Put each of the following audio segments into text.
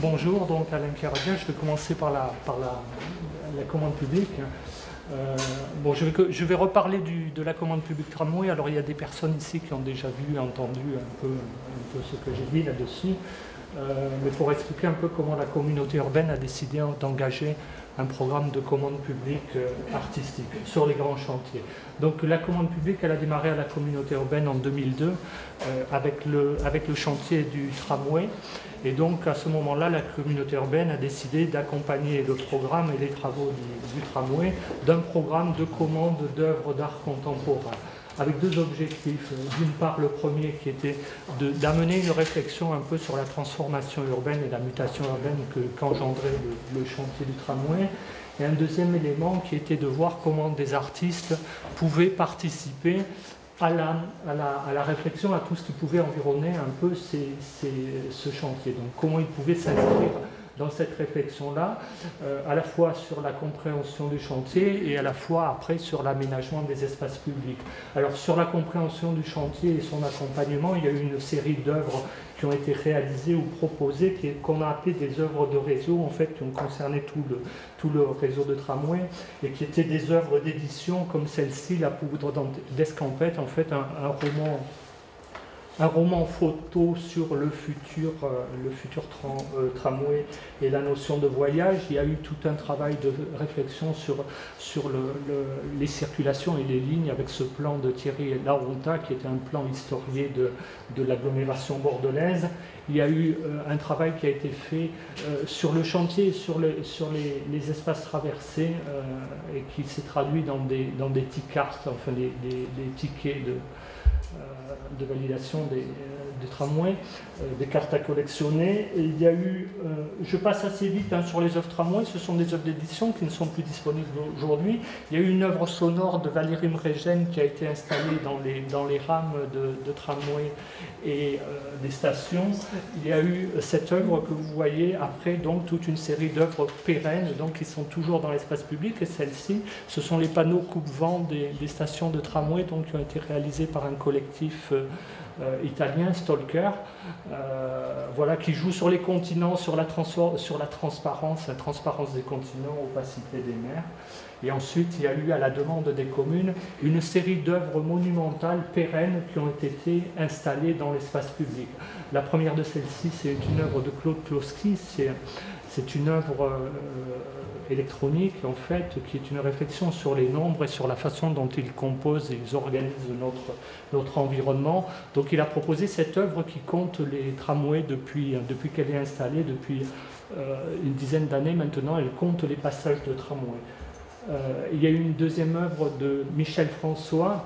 Bonjour, donc Alain Caradien, je vais commencer par la commande publique. Je vais reparler de la commande publique tramway. Alors il y a des personnes ici qui ont déjà vu, entendu un peu ce que j'ai dit là-dessus. Mais pour expliquer un peu comment la communauté urbaine a décidé d'engager un programme de commande publique artistique sur les grands chantiers. Donc la commande publique, elle a démarré à la communauté urbaine en 2002 avec le chantier du tramway. Et donc à ce moment-là, la communauté urbaine a décidé d'accompagner le programme et les travaux du tramway d'un programme de commande d'œuvres d'art contemporain, avec deux objectifs. D'une part, le premier qui était d'amener une réflexion un peu sur la transformation urbaine et la mutation urbaine qu'engendrait le chantier du tramway. Et un deuxième élément qui était de voir comment des artistes pouvaient participer à la réflexion, à tout ce qui pouvait environner un peu ce chantier. Donc comment ils pouvaient s'inscrire dans cette réflexion-là, à la fois sur la compréhension du chantier et à la fois après sur l'aménagement des espaces publics. Alors sur la compréhension du chantier et son accompagnement, il y a eu une série d'œuvres qui ont été réalisées ou proposées, qu'on a appelées des œuvres de réseau, en fait, qui ont concerné tout le réseau de tramway, et qui étaient des œuvres d'édition comme celle-ci, La poudre d'escampette, en fait, un roman photo sur le futur tramway et la notion de voyage. Il y a eu tout un travail de réflexion sur les circulations et les lignes avec ce plan de Thierry Laronta qui était un plan historié de l'agglomération bordelaise. Il y a eu un travail qui a été fait sur le chantier, sur les espaces traversés et qui s'est traduit dans des tickets, enfin des tickets de validation des tramways, des cartes à collectionner. Et il y a eu, je passe assez vite sur les œuvres tramway, ce sont des œuvres d'édition qui ne sont plus disponibles aujourd'hui. Il y a eu une œuvre sonore de Valérie Mregen qui a été installée dans les rames de tramway et des stations. Il y a eu cette œuvre que vous voyez après, donc toute une série d'œuvres pérennes donc, qui sont toujours dans l'espace public, et celle-ci, ce sont les panneaux coupe-vent des stations de tramway donc, qui ont été réalisés par un collectif italien, Stalker, voilà, qui joue sur les continents, sur la transparence des continents, opacité des mers. Et ensuite, il y a eu, à la demande des communes, une série d'œuvres monumentales pérennes qui ont été installées dans l'espace public. La première de celles-ci, c'est une œuvre de Claude Kloski, c'est une œuvre électronique, en fait, qui est une réflexion sur les nombres et sur la façon dont ils composent et ils organisent notre environnement. Donc il a proposé cette œuvre qui compte les tramways depuis qu'elle est installée, depuis une dizaine d'années maintenant, elle compte les passages de tramway. Il y a eu une deuxième œuvre de Michel François,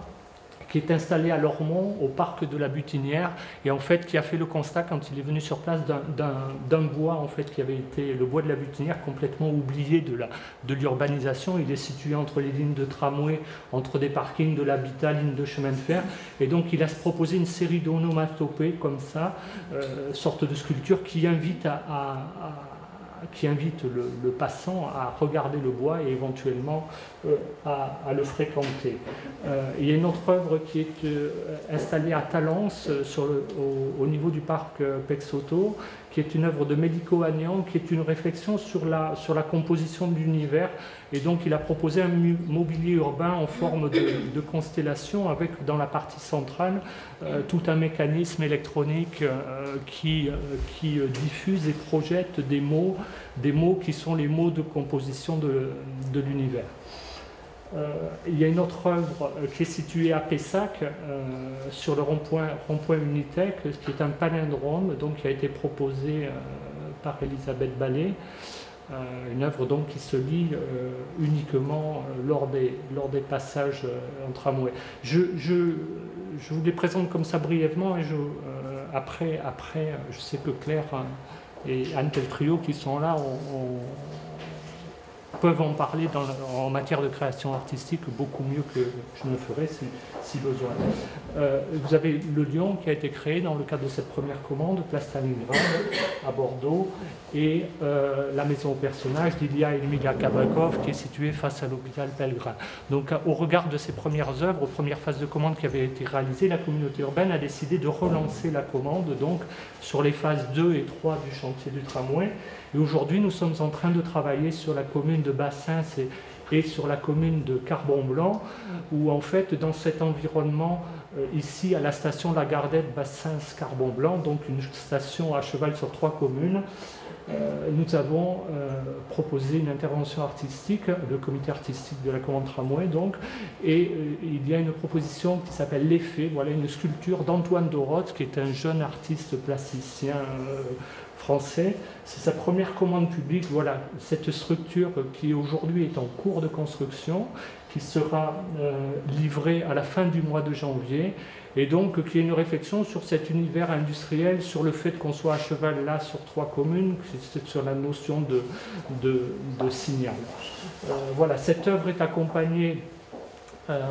qui est installé à Lormont, au parc de la Butinière, et en fait qui a fait le constat quand il est venu sur place d'un bois en fait qui avait été le bois de la Butinière complètement oublié de l'urbanisation. Il est situé entre les lignes de tramway, entre des parkings de l'habitat, lignes de chemin de fer, et donc il a proposé une série d'onomatopées comme ça, sorte de sculpture qui invite le passant à regarder le bois et éventuellement à le fréquenter. Il y a une autre œuvre qui est installée à Talence, au niveau du parc Pexoto, qui est une œuvre de Médico Agnan, qui est une réflexion sur la composition de l'univers. Et donc il a proposé un mobilier urbain en forme de constellation avec dans la partie centrale tout un mécanisme électronique qui diffuse et projette des mots qui sont les mots de composition de l'univers. Il y a une autre œuvre qui est située à Pessac, sur le rond-point Unitec, qui est un palindrome donc, qui a été proposé par Elisabeth Ballet. Une œuvre donc qui se lit uniquement lors des passages en tramway. Je vous les présente comme ça brièvement, et après, je sais que Claire et Anne Peltrio qui sont là peuvent en parler en matière de création artistique beaucoup mieux que je ne le ferai si besoin. Vous avez le Lion qui a été créé dans le cadre de cette première commande, Place Stalingrad à Bordeaux, et la maison au personnage d'Ilya et Emilia Kabrakov qui est située face à l'hôpital Pellegrin. Donc au regard de ces premières œuvres, aux premières phases de commande qui avaient été réalisées, la communauté urbaine a décidé de relancer la commande donc sur les phases 2 et 3 du chantier du tramway. Et aujourd'hui, nous sommes en train de travailler sur la commune de Bassins et sur la commune de Carbon-Blanc, où en fait, dans cet environnement, ici à la station Lagardette, Bassins, Carbon-Blanc, donc une station à cheval sur 3 communes, nous avons proposé une intervention artistique, le comité artistique de la commande tramway donc, et il y a une proposition qui s'appelle L'Effet, voilà une sculpture d'Antoine Doroth, qui est un jeune artiste plasticien français. C'est sa première commande publique, voilà, cette structure qui aujourd'hui est en cours de construction, qui sera livrée à la fin du mois de janvier, et donc qui est une réflexion sur cet univers industriel, sur le fait qu'on soit à cheval là sur 3 communes, sur la notion de signal. Voilà, cette œuvre est accompagnée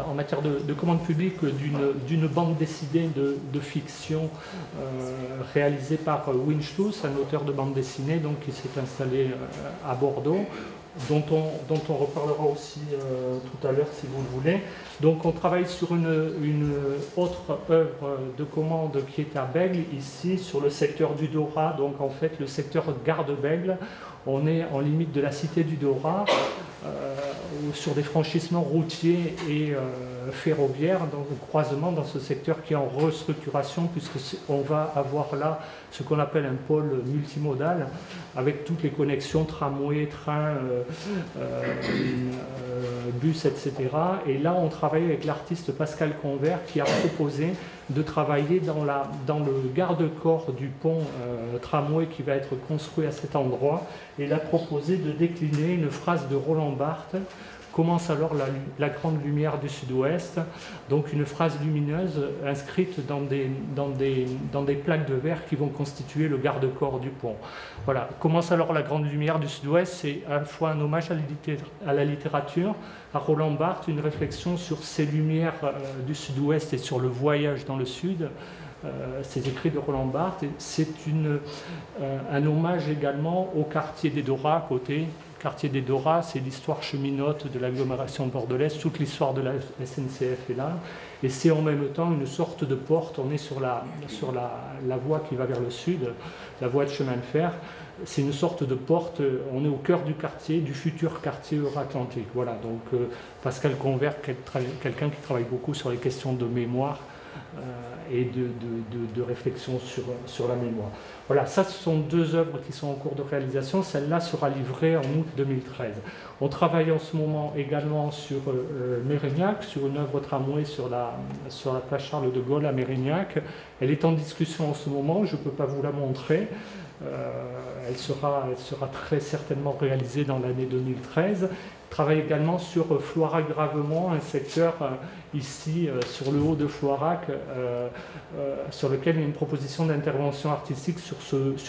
en matière de commande publique d'une bande dessinée de fiction réalisée par Winchluss, un auteur de bande dessinée donc, qui s'est installé à Bordeaux, dont on reparlera aussi tout à l'heure si vous le voulez. Donc on travaille sur une autre œuvre de commande qui est à Bègle, ici sur le secteur du Dorat, donc en fait le secteur gare de Bègle. On est en limite de la cité du Dorat, sur des franchissements routiers et ferroviaires, dans le croisement dans ce secteur qui est en restructuration, puisqu'on va avoir là ce qu'on appelle un pôle multimodal, avec toutes les connexions tramway, train, bus, etc. Et là, on travaille avec l'artiste Pascal Convert qui a proposé de travailler dans le garde-corps du pont tramway qui va être construit à cet endroit. Et il a proposé de décliner une phrase de Roland Barthes: commence alors la grande lumière du sud-ouest, donc une phrase lumineuse inscrite dans des plaques de verre qui vont constituer le garde-corps du pont. Voilà, commence alors la grande lumière du sud-ouest, c'est à la fois un hommage à la littérature, à Roland Barthes, une réflexion sur ces lumières du sud-ouest et sur le voyage dans le sud. Ces écrits de Roland Barthes, c'est un hommage également au quartier des Dorats à côté. Le quartier des Dorats, c'est l'histoire cheminote de l'agglomération bordelaise, toute l'histoire de la SNCF est là, et c'est en même temps une sorte de porte. On est sur la voie qui va vers le sud, la voie de chemin de fer. C'est une sorte de porte, on est au cœur du quartier, du futur quartier euro-atlantique. Voilà, donc Pascal Convert, quelqu'un qui travaille beaucoup sur les questions de mémoire et de réflexion sur la mémoire. Voilà, ça ce sont 2 œuvres qui sont en cours de réalisation. Celle-là sera livrée en août 2013. On travaille en ce moment également sur Mérignac, sur une œuvre tramway sur la place Charles de Gaulle à Mérignac. Elle est en discussion en ce moment, je ne peux pas vous la montrer. Elle sera très certainement réalisée dans l'année 2013. Travaille également sur Floirac-Gravemont, un secteur ici sur le haut de Floirac, sur lequel il y a une proposition d'intervention artistique sur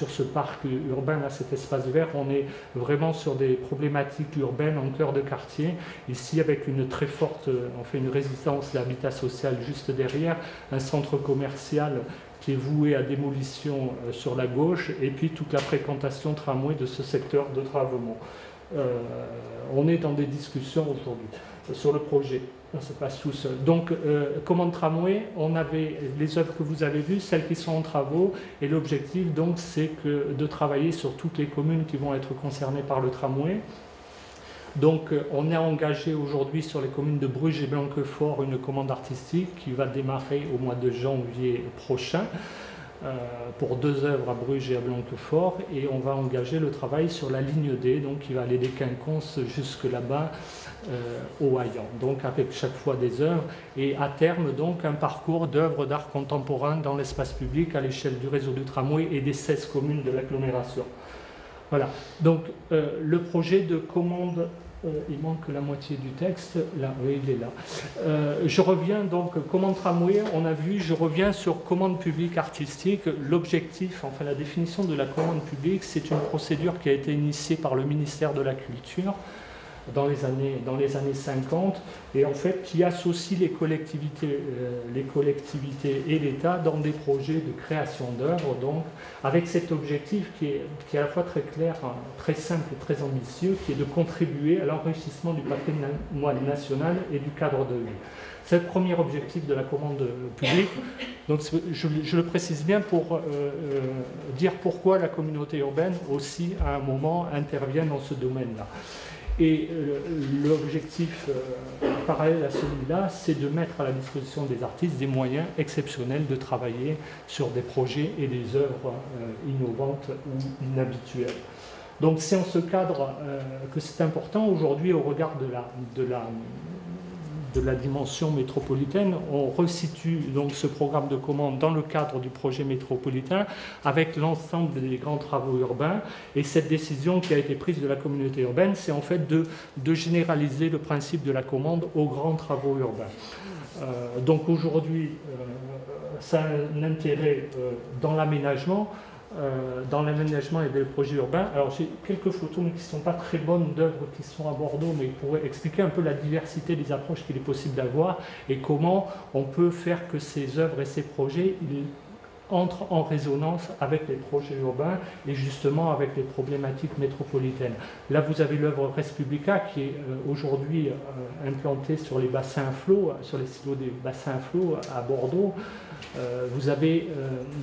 ce parc urbain, à cet espace vert. On est vraiment sur des problématiques urbaines en cœur de quartier, ici avec une très forte, on fait une résidence d'habitat social juste derrière, un centre commercial qui est voué à démolition sur la gauche, et puis toute la fréquentation tramway de ce secteur de Gravemont. On est dans des discussions aujourd'hui sur le projet, on se passe tout seul. Donc, commande tramway, on avait les œuvres que vous avez vues, celles qui sont en travaux, et l'objectif donc c'est de travailler sur toutes les communes qui vont être concernées par le tramway. Donc on est engagé aujourd'hui sur les communes de Bruges et Blanquefort une commande artistique qui va démarrer au mois de janvier prochain pour 2 œuvres à Bruges et à Blanquefort, et on va engager le travail sur la ligne D, donc qui va aller des Quinconces jusque là-bas au Haillan, donc avec chaque fois des œuvres, et à terme donc un parcours d'œuvres d'art contemporain dans l'espace public à l'échelle du réseau du tramway et des 16 communes de l'agglomération. Voilà, donc le projet de commande, il manque la moitié du texte, là, oui, il est là. Je reviens donc, commande tramway, on a vu, je reviens sur commande publique artistique. L'objectif, enfin la définition de la commande publique, c'est une procédure qui a été initiée par le ministère de la Culture dans les années 50, et en fait qui associe les collectivités et l'État dans des projets de création d'œuvres, donc avec cet objectif qui est à la fois très clair, très simple et très ambitieux, qui est de contribuer à l'enrichissement du patrimoine national et du cadre de vie. C'est le premier objectif de la commande publique. Donc, je le précise bien pour dire pourquoi la communauté urbaine aussi, à un moment, intervient dans ce domaine-là. Et l'objectif parallèle à celui-là, c'est de mettre à la disposition des artistes des moyens exceptionnels de travailler sur des projets et des œuvres innovantes ou inhabituelles. Donc c'est en ce cadre que c'est important aujourd'hui au regard de la dimension métropolitaine. On resitue donc ce programme de commande dans le cadre du projet métropolitain avec l'ensemble des grands travaux urbains, et cette décision qui a été prise de la communauté urbaine, c'est en fait de généraliser le principe de la commande aux grands travaux urbains. Donc aujourd'hui, ça a un intérêt dans l'aménagement et des projets urbains. Alors j'ai quelques photos qui ne sont pas très bonnes d'œuvres qui sont à Bordeaux, mais pour expliquer un peu la diversité des approches qu'il est possible d'avoir et comment on peut faire que ces œuvres et ces projets entrent en résonance avec les projets urbains et justement avec les problématiques métropolitaines. Là vous avez l'œuvre Res Publica qui est aujourd'hui implantée sur les bassins à flot, sur les silos des bassins à flot à Bordeaux. Vous avez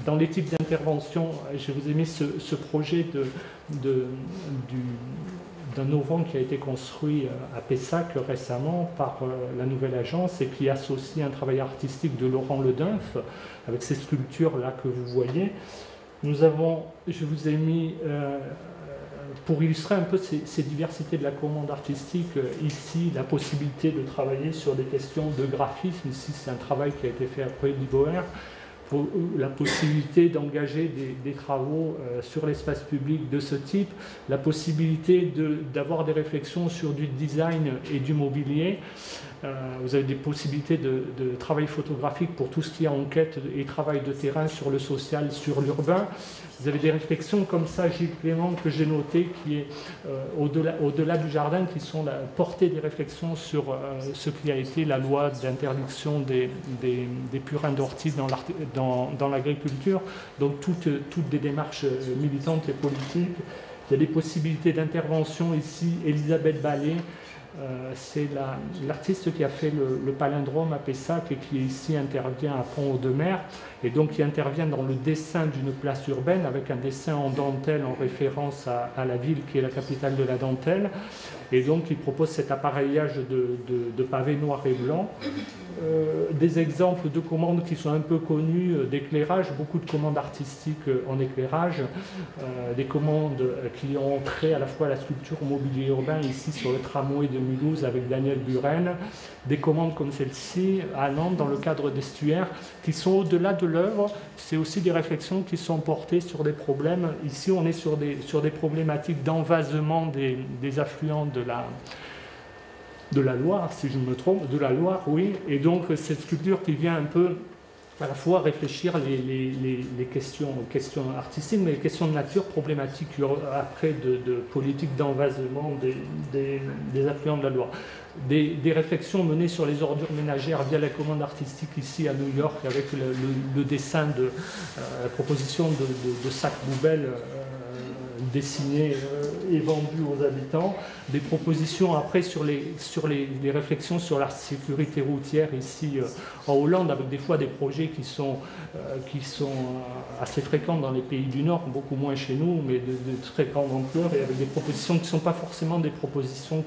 dans les types d'intervention, je vous ai mis ce projet d'un auvent qui a été construit à Pessac récemment par la nouvelle agence et qui associe un travail artistique de Laurent Ledunf avec ces sculptures là que vous voyez. Je vous ai mis pour illustrer un peu ces diversités de la commande artistique, ici la possibilité de travailler sur des questions de graphisme, ici c'est un travail qui a été fait après Liboer, pour la possibilité d'engager des travaux sur l'espace public de ce type, la possibilité d'avoir des réflexions sur du design et du mobilier. Vous avez des possibilités de travail photographique pour tout ce qui est enquête et travail de terrain sur le social, sur l'urbain. Vous avez des réflexions comme ça, Gilles Clément, que j'ai noté, qui est au-delà du jardin, qui sont la portée des réflexions sur ce qui a été la loi d'interdiction des purins d'ortie dans l'agriculture. Donc toutes des démarches militantes et politiques. Il y a des possibilités d'intervention ici. Elisabeth Ballet, c'est l'artiste qui a fait le palindrome à Pessac et qui ici intervient à Pont-Audemer, et donc qui intervient dans le dessin d'une place urbaine avec un dessin en dentelle en référence à la ville qui est la capitale de la dentelle, et donc il propose cet appareillage de pavés noirs et blancs. Des exemples de commandes qui sont un peu connues d'éclairage, beaucoup de commandes artistiques en éclairage, des commandes qui ont trait à la fois à la sculpture au mobilier urbain ici sur le tramway de Mulhouse avec Daniel Buren, des commandes comme celle-ci à Nantes dans le cadre d'Estuaire qui sont au-delà de l'œuvre. C'est aussi des réflexions qui sont portées sur des problèmes. Ici on est sur des problématiques d'envasement des affluents de la Loire, si je ne me trompe, de la Loire, oui, et donc cette sculpture qui vient un peu à la fois réfléchir les questions artistiques, mais les questions de nature problématiques après de politique d'envasement des affluents de la Loire. Des réflexions menées sur les ordures ménagères via la commande artistique ici à New York avec le dessin la proposition de sacs poubelles dessinés et vendus aux habitants, des propositions après sur les réflexions sur la sécurité routière ici en Hollande, avec des fois des projets qui sont assez fréquents dans les pays du Nord, beaucoup moins chez nous, mais de très grande ampleur, et avec des propositions qui ne sont pas forcément des propositions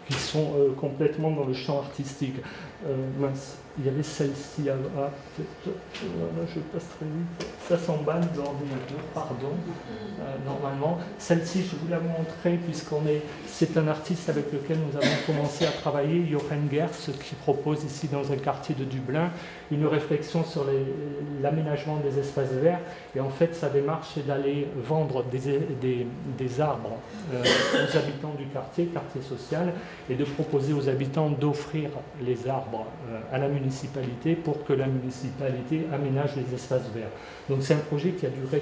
qui sont complètement dans le champ artistique. Mince, il y avait celle-ci, je passe très vite, ça s'emballe de l'ordinateur, pardon, normalement. Celle-ci, je vous la montrer c'est un artiste avec lequel nous avons commencé à travailler, Jochen Gers, qui propose ici dans un quartier de Dublin une réflexion sur l'aménagement des espaces verts, et en fait sa démarche c'est d'aller vendre des arbres aux habitants du quartier social, et de proposer aux habitants d'offrir les arbres arbres à la municipalité pour que la municipalité aménage les espaces verts. Donc c'est un projet qui a duré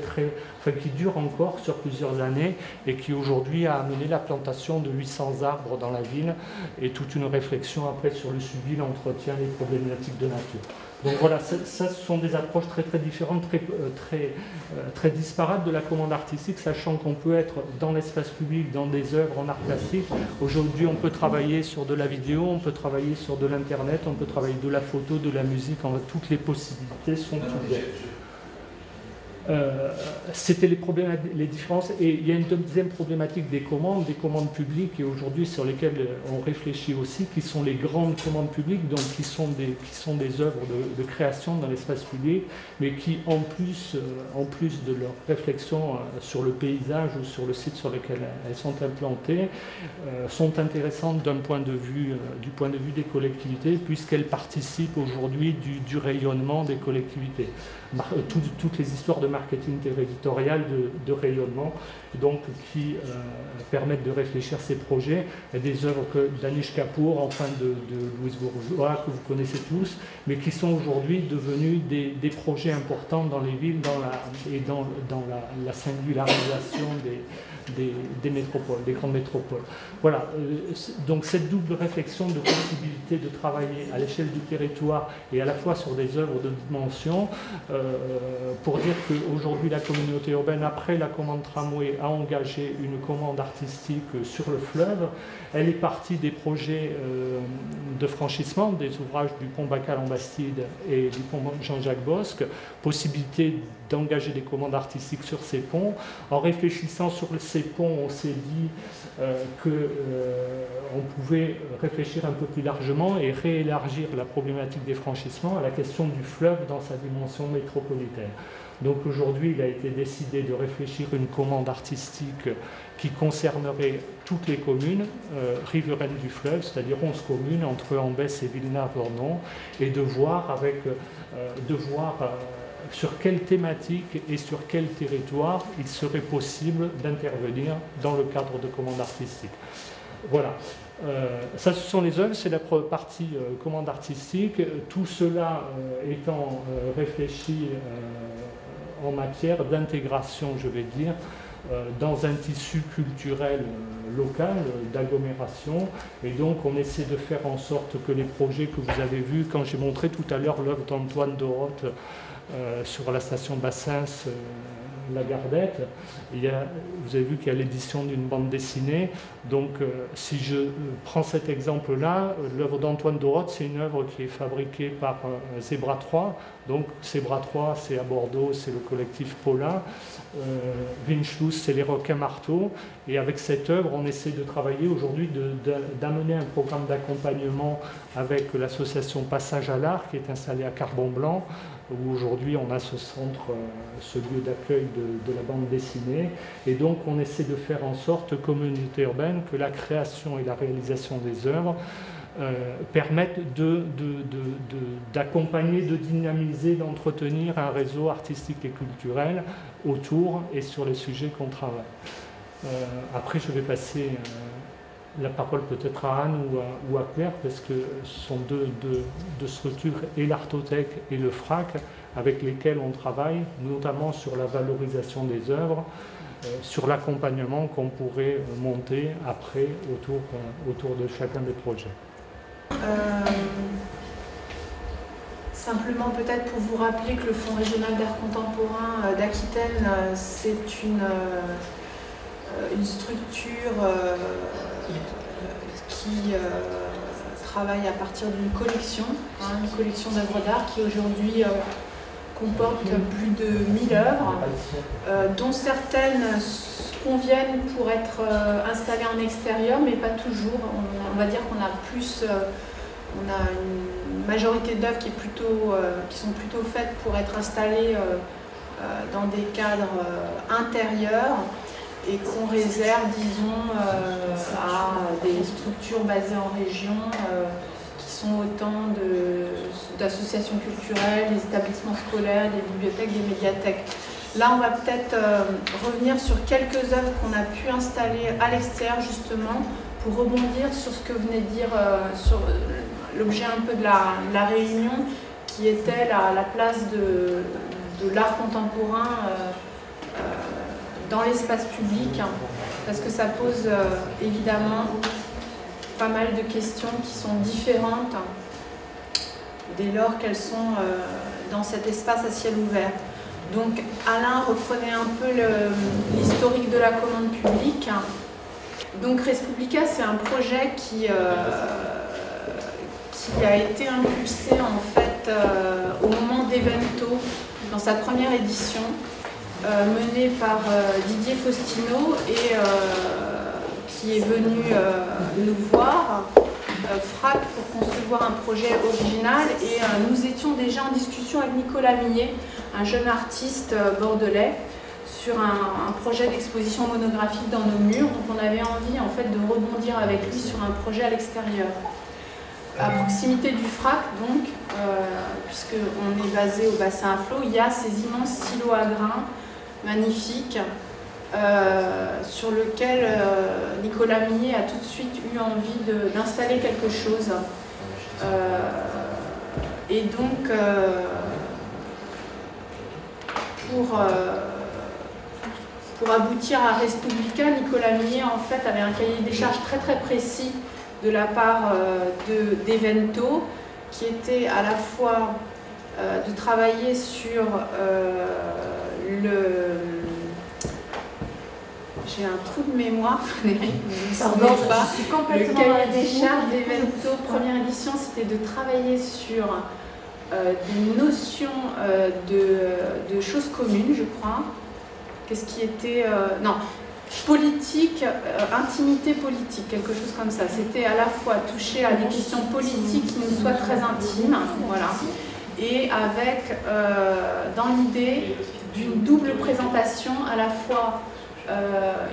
qui dure encore sur plusieurs années et qui aujourd'hui a amené la plantation de 800 arbres dans la ville et toute une réflexion après sur le suivi, l'entretien, les problématiques de nature. Donc voilà, ça ce sont des approches très différentes, très disparates de la commande artistique, sachant qu'on peut être dans l'espace public, dans des œuvres en art plastique. Aujourd'hui, on peut travailler sur de la vidéo, on peut travailler sur de l'internet, on peut travailler de la photo, de la musique, toutes les possibilités sont ouvertes. C'était les différences, et il y a une deuxième problématique des commandes publiques, et aujourd'hui sur lesquelles on réfléchit aussi, qui sont les grandes commandes publiques, donc qui sont des œuvres de création dans l'espace public, mais qui en plus de leur réflexion sur le paysage ou sur le site sur lequel elles sont implantées, sont intéressantes du point de vue des collectivités, puisqu'elles participent aujourd'hui du rayonnement des collectivités. Toutes les histoires de marketing territorial, de rayonnement, donc qui permettent de réfléchir ces projets. Il y a des œuvres d'Anish Kapoor, enfin de Louise Bourgeois, que vous connaissez tous, mais qui sont aujourd'hui devenus des projets importants dans les villes dans la singularisation des métropoles, des grandes métropoles. Voilà, donc cette double réflexion de possibilité de travailler à l'échelle du territoire et à la fois sur des œuvres de dimension, pour dire qu'aujourd'hui la communauté urbaine, après la commande tramway, a engagé une commande artistique sur le fleuve. Elle est partie des projets de franchissement, des ouvrages du pont Bacal en Bastide et du pont Jean-Jacques Bosque, possibilité d'engager des commandes artistiques sur ces ponts. En réfléchissant sur ces ponts, on s'est dit qu'on pouvait réfléchir un peu plus largement et réélargir la problématique des franchissements à la question du fleuve dans sa dimension métropolitaine. Donc aujourd'hui, il a été décidé de réfléchir une commande artistique qui concernerait toutes les communes riveraines du fleuve, c'est-à-dire 11 communes entre Ambès et Villeneuve-Ornon, et de voir sur quelle thématique et sur quel territoire il serait possible d'intervenir dans le cadre de commandes artistiques. Voilà. Ça, ce sont les œuvres, c'est la partie commande artistique. Tout cela étant réfléchi en matière d'intégration, je vais dire, dans un tissu culturel local, d'agglomération. Et donc, on essaie de faire en sorte que les projets que vous avez vus, quand j'ai montré tout à l'heure l'œuvre d'Antoine Doroth sur la station Bassins, La Gardette, vous avez vu qu'il y a l'édition d'une bande dessinée. Donc si je prends cet exemple-là, l'œuvre d'Antoine Doroth, c'est une œuvre qui est fabriquée par Zebra 3. Donc Zebra 3, c'est à Bordeaux, c'est le collectif Paulin. Winschluss, c'est les requins marteaux. Et avec cette œuvre, on essaie de travailler aujourd'hui, d'amener un programme d'accompagnement avec l'association Passage à l'Art, qui est installée à Carbon-Blanc, où aujourd'hui on a ce centre, ce lieu d'accueil de la bande dessinée. Et donc on essaie de faire en sorte, communauté urbaine, que la création et la réalisation des œuvres permettent d'accompagner, de dynamiser, d'entretenir un réseau artistique et culturel autour et sur les sujets qu'on travaille. Après, je vais passer la parole peut-être à Anne ou à Claire, parce que ce sont deux structures, et l'Artothèque et le FRAC, avec lesquelles on travaille, notamment sur la valorisation des œuvres, sur l'accompagnement qu'on pourrait monter après autour de chacun des projets. Simplement peut-être pour vous rappeler que le Fonds régional d'art contemporain d'Aquitaine, c'est une structure qui travaille à partir d'une collection, une collection d'œuvres d'art qui aujourd'hui comporte plus de 1000 œuvres, dont certaines conviennent pour être installées en extérieur, mais pas toujours. On va dire qu'on a plus, on a une majorité d'œuvres qui sont plutôt faites pour être installées dans des cadres intérieurs, et qu'on réserve, disons, à des structures basées en région, qui sont autant d'associations culturelles, des établissements scolaires, des bibliothèques, des médiathèques. Là, on va peut-être revenir sur quelques œuvres qu'on a pu installer à l'extérieur, justement, pour rebondir sur ce que venait de dire, sur l'objet un peu de la réunion, qui était la place de l'art contemporain dans l'espace public, parce que ça pose évidemment pas mal de questions qui sont différentes dès lors qu'elles sont dans cet espace à ciel ouvert. Donc Alain reprenait un peu l'historique de la commande publique. Donc Respublica, c'est un projet qui a été impulsé en fait au moment d'Evento, dans sa première édition, menée par Didier Faustino, et qui est venu nous voir, FRAC, pour concevoir un projet original. Et nous étions déjà en discussion avec Nicolas Millet, un jeune artiste bordelais, sur un projet d'exposition monographique dans nos murs. Donc on avait envie en fait de rebondir avec lui sur un projet à l'extérieur. À proximité du FRAC, donc, puisqu'on est basé au bassin à flot, il y a ces immenses silos à grains magnifiques sur lesquels Nicolas Millet a tout de suite eu envie d'installer quelque chose. Et donc, pour aboutir à Respublica, Nicolas Millet en fait avait un cahier des charges très très précis de la part d'Evento, qui était à la fois de travailler sur j'ai un trou de mémoire, Frédéric, le cahier des charges d'Evento, première édition, c'était de travailler sur des notions de choses communes, je crois. Qu'est-ce qui était... non, politique, intimité politique, quelque chose comme ça. C'était à la fois toucher à des questions politiques qui nous soient très intimes, voilà, et avec, dans l'idée d'une double présentation, à la fois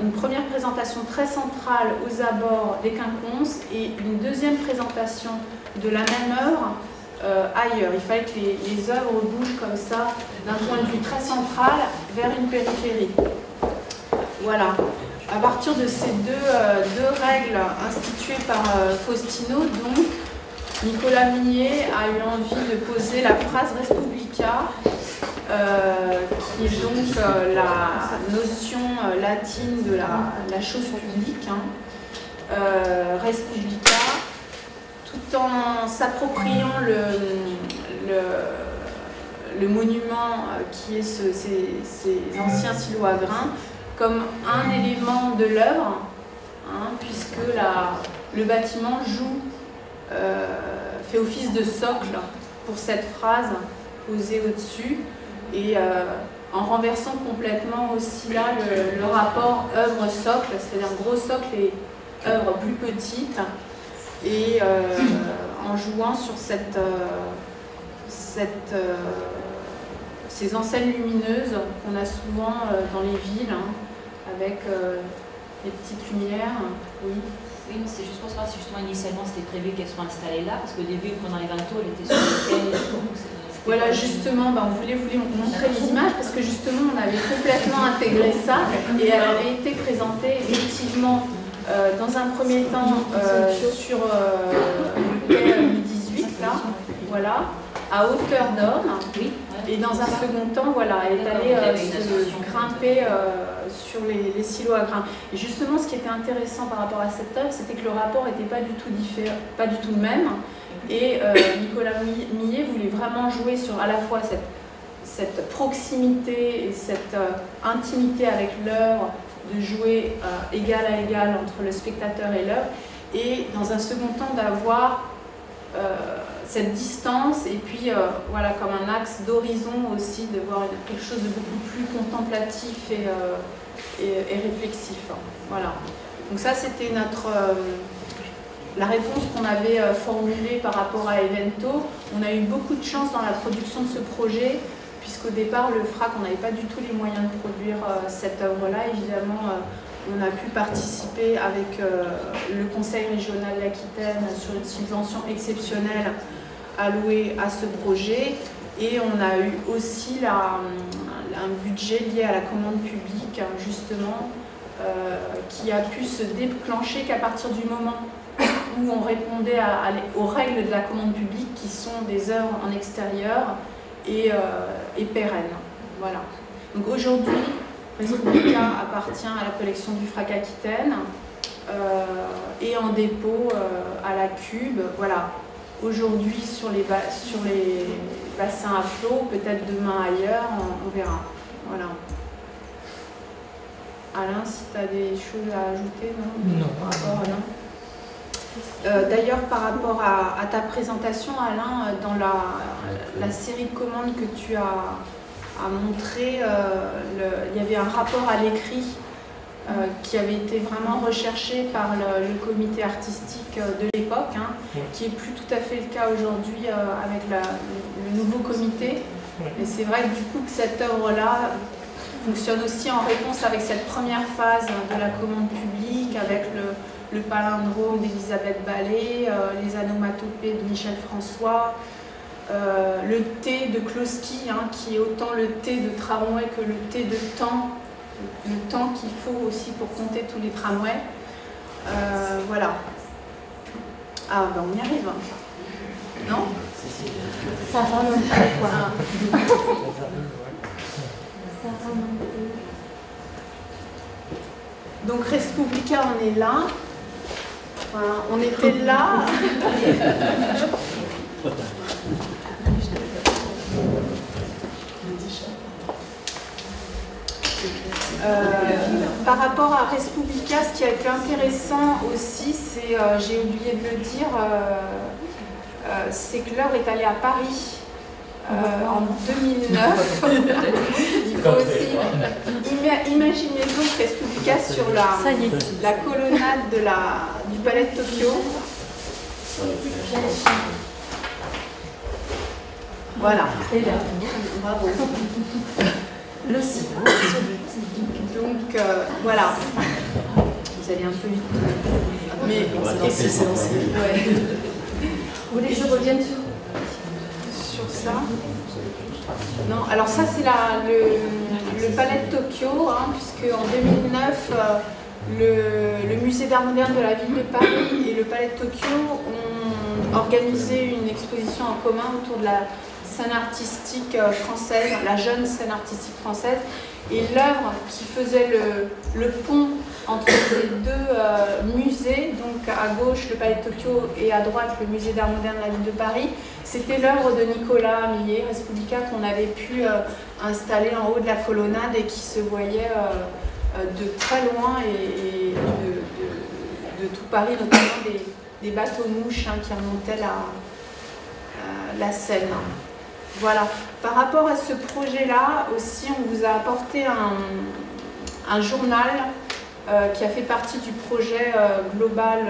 une première présentation très centrale aux abords des quinconces et une deuxième présentation de la même œuvre ailleurs. Il fallait que les œuvres bougent comme ça, d'un point de vue très central vers une périphérie. Voilà. À partir de ces deux règles instituées par Faustino, donc, Nicolas Millet a eu envie de poser la phrase Respublica, qui est donc la notion latine de la chose publique, hein, Respublica, tout en s'appropriant le monument qui est ces anciens silos à grains comme un élément de l'œuvre, hein, puisque le bâtiment fait office de socle pour cette phrase posée au-dessus, et en renversant complètement aussi là le rapport œuvre-socle, c'est-à-dire gros socle et œuvre plus petite, et en jouant sur ces enseignes lumineuses qu'on a souvent dans les villes, hein, avec les petites lumières. Oui. Oui, c'est juste pour savoir si justement initialement c'était prévu qu'elles soient installées là, parce qu'au début, pendant les 20 tours, elle était sur le quai. Voilà, justement, on voulait vous montrer les images parce que justement on avait complètement intégré ça, et elle avait été présentée effectivement dans un premier temps sur le quai Louis XVIII, là, voilà, à hauteur d'homme. Oui. Et dans un second temps, voilà, elle est allée se grimper sur les silos à grains. Et justement, ce qui était intéressant par rapport à cette œuvre, c'était que le rapport n'était pas du tout différent, pas du tout le même. Et Nicolas Millet voulait vraiment jouer sur à la fois cette proximité et cette intimité avec l'œuvre, de jouer égal à égal entre le spectateur et l'œuvre, et dans un second temps d'avoir cette distance, et puis voilà, comme un axe d'horizon aussi, de voir quelque chose de beaucoup plus contemplatif et réflexif. Voilà. Donc ça, c'était la réponse qu'on avait formulée par rapport à Evento. On a eu beaucoup de chance dans la production de ce projet, puisqu'au départ, le FRAC, on n'avait pas du tout les moyens de produire cette œuvre-là. Évidemment, on a pu participer avec le Conseil régional d'Aquitaine sur une subvention exceptionnelle allouée à ce projet, et on a eu aussi un budget lié à la commande publique, justement, qui a pu se déclencher qu'à partir du moment où on répondait aux règles de la commande publique qui sont des œuvres en extérieur et pérennes. Voilà. Donc aujourd'hui, Respublica appartient à la collection du FRAC Aquitaine et en dépôt à la Cube. Voilà. Aujourd'hui sur les bassins à flot, peut-être demain ailleurs, on verra. Voilà. Alain, si tu as des choses à ajouter, non? Non. Non. D'ailleurs, par rapport à ta présentation, Alain, dans la série de commandes que tu as montré, il y avait un rapport à l'écrit qui avait été vraiment recherché par le comité artistique de l'époque, hein, qui n'est plus tout à fait le cas aujourd'hui avec le nouveau comité. Et c'est vrai que du coup que cette œuvre-là fonctionne aussi en réponse avec cette première phase de la commande publique, avec le palindrome d'Elisabeth Ballé, les anomatopées de Michel François, le T de Kloski, hein, qui est autant le T de tramway que le T de temps, le temps qu'il faut aussi pour compter tous les tramways. Voilà. Ah ben on y arrive. Non? Ça remonte un peu, quoi. Ça remonte. Donc Respublica, on est là. Voilà, on était là. Par rapport à Respublica, ce qui a été intéressant aussi, c'est, j'ai oublié de le dire, c'est que l'œuvre est allée à Paris en 2009. Il faut aussi imaginer donc Respublica sur la colonnade du palais de Tokyo. Voilà. Bravo. Le site. Donc voilà. Vous allez un peu vite. Mais c'est lancé. Ouais. Vous voulez que je revienne sur ça? Non, alors ça c'est le palais de Tokyo, hein, puisque en 2009, le musée d'art moderne de la ville de Paris et le palais de Tokyo ont organisé une exposition en commun autour de la scène artistique française, la jeune scène artistique française, et l'œuvre qui faisait le pont entre ces deux musées, donc à gauche le palais de Tokyo et à droite le musée d'art moderne de la ville de Paris, c'était l'œuvre de Nicolas Millet, Respublica, qu'on avait pu installer en haut de la colonnade et qui se voyait de très loin et de tout Paris, notamment des bateaux-mouches, hein, qui remontaient la Seine. Voilà. Par rapport à ce projet-là, aussi, on vous a apporté un journal qui a fait partie du projet global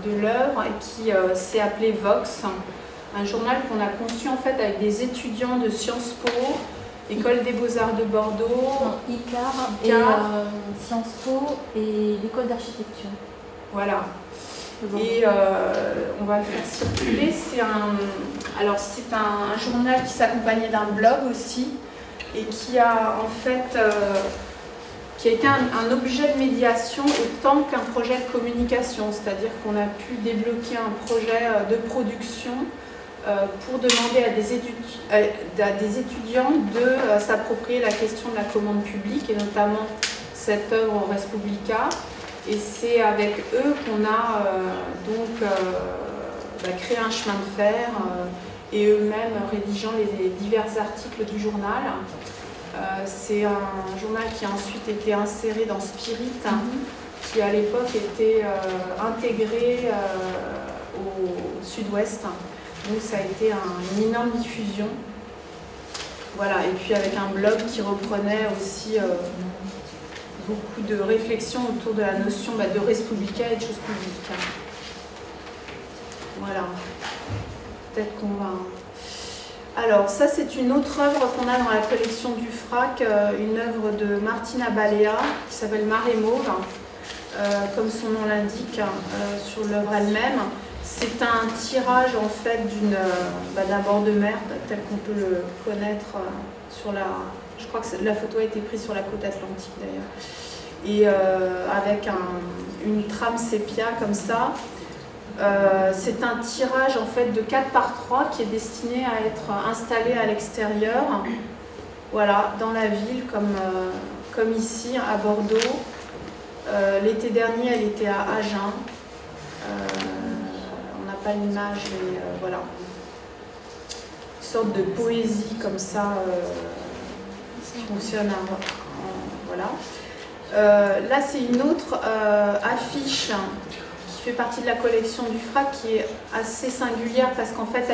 de l'œuvre et qui s'est appelé Vox. Un journal qu'on a conçu en fait avec des étudiants de Sciences Po, École des Beaux-Arts de Bordeaux, ICAR et Sciences Po et l'École d'Architecture. Voilà. Et on va le faire circuler. C'est un journal qui s'accompagnait d'un blog aussi et qui a en fait qui a été un objet de médiation autant qu'un projet de communication, c'est-à-dire qu'on a pu débloquer un projet de production pour demander à des étudiants de s'approprier la question de la commande publique et notamment cette œuvre en Respublica. Et c'est avec eux qu'on a créé un chemin de fer et eux-mêmes rédigeant les divers articles du journal. C'est un journal qui a ensuite été inséré dans Spirit, qui à l'époque était intégré au sud-ouest. Donc ça a été une énorme diffusion. Voilà, et puis avec un blog qui reprenait aussi beaucoup de réflexions autour de la notion de Respublica et de choses publiques. Voilà. Peut-être qu'on va... Alors, ça c'est une autre œuvre qu'on a dans la collection du FRAC, une œuvre de Martina Balea qui s'appelle Marée Mauve, comme son nom l'indique, sur l'œuvre elle-même. C'est un tirage en fait d'un bord de mer tel qu'on peut le connaître sur la... Je crois que la photo a été prise sur la côte atlantique d'ailleurs. Et avec une trame sépia comme ça. C'est un tirage en fait de 4 par 3 qui est destiné à être installé à l'extérieur, voilà, dans la ville, comme ici à Bordeaux. L'été dernier, elle était à Agen. On n'a pas l'image, mais voilà. Une sorte de poésie comme ça qui fonctionne voilà. Là, c'est une autre affiche qui fait partie de la collection du FRAC, qui est assez singulière parce qu'en fait,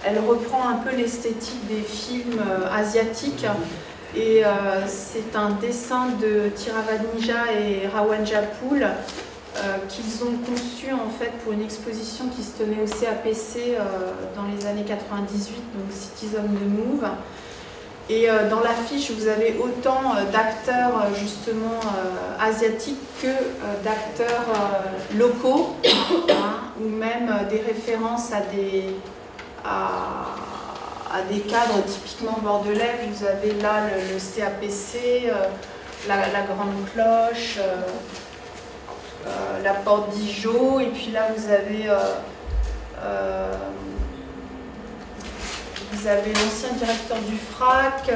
elle reprend un peu l'esthétique des films asiatiques. Et c'est un dessin de Thiravanija et Rawan Japul qu'ils ont conçu en fait pour une exposition qui se tenait au CAPC dans les années 98, donc Cities on the Move. Et dans l'affiche, vous avez autant d'acteurs justement asiatiques que d'acteurs locaux, hein, ou même des références à des cadres typiquement bordelais. Vous avez là le CAPC, la Grande Cloche, la Porte d'Igeot, et puis là vous avez l'ancien directeur du FRAC,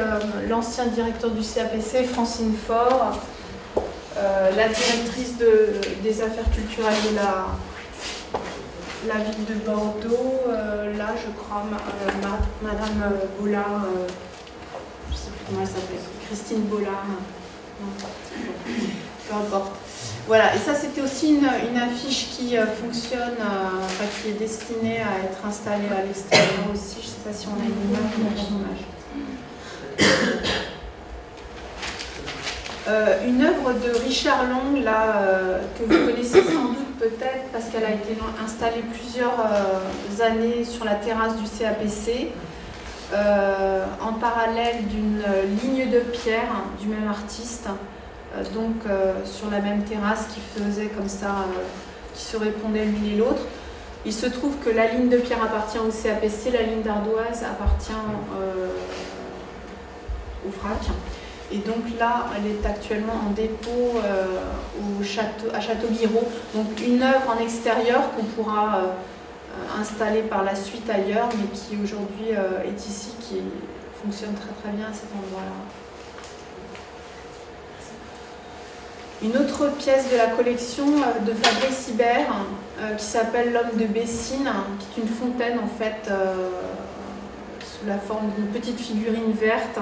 l'ancien directeur du CAPC, Francine Faure, la directrice des affaires culturelles de la ville de Bordeaux, là je crois Madame Bollard, je ne sais plus comment elle s'appelle, Christine Bollard, peu importe. Voilà, et ça c'était aussi une affiche qui fonctionne, enfin, qui est destinée à être installée à l'extérieur aussi. Je ne sais pas si on a une image ou une image. Une œuvre de Richard Long, là, que vous connaissez sans doute peut-être parce qu'elle a été installée plusieurs années sur la terrasse du CAPC, en parallèle d'une ligne de pierre du même artiste. Donc sur la même terrasse qui faisait comme ça, qui se répondait l'une et l'autre. Il se trouve que la ligne de pierre appartient au CAPC, la ligne d'ardoise appartient au FRAC. Et donc là, elle est actuellement en dépôt à Château-Guiraud. Donc une œuvre en extérieur qu'on pourra installer par la suite ailleurs, mais qui aujourd'hui est ici, qui fonctionne très très bien à cet endroit-là. Une autre pièce de la collection de Fabrice Hibert qui s'appelle L'Homme de Bessines, qui est une fontaine en fait sous la forme d'une petite figurine verte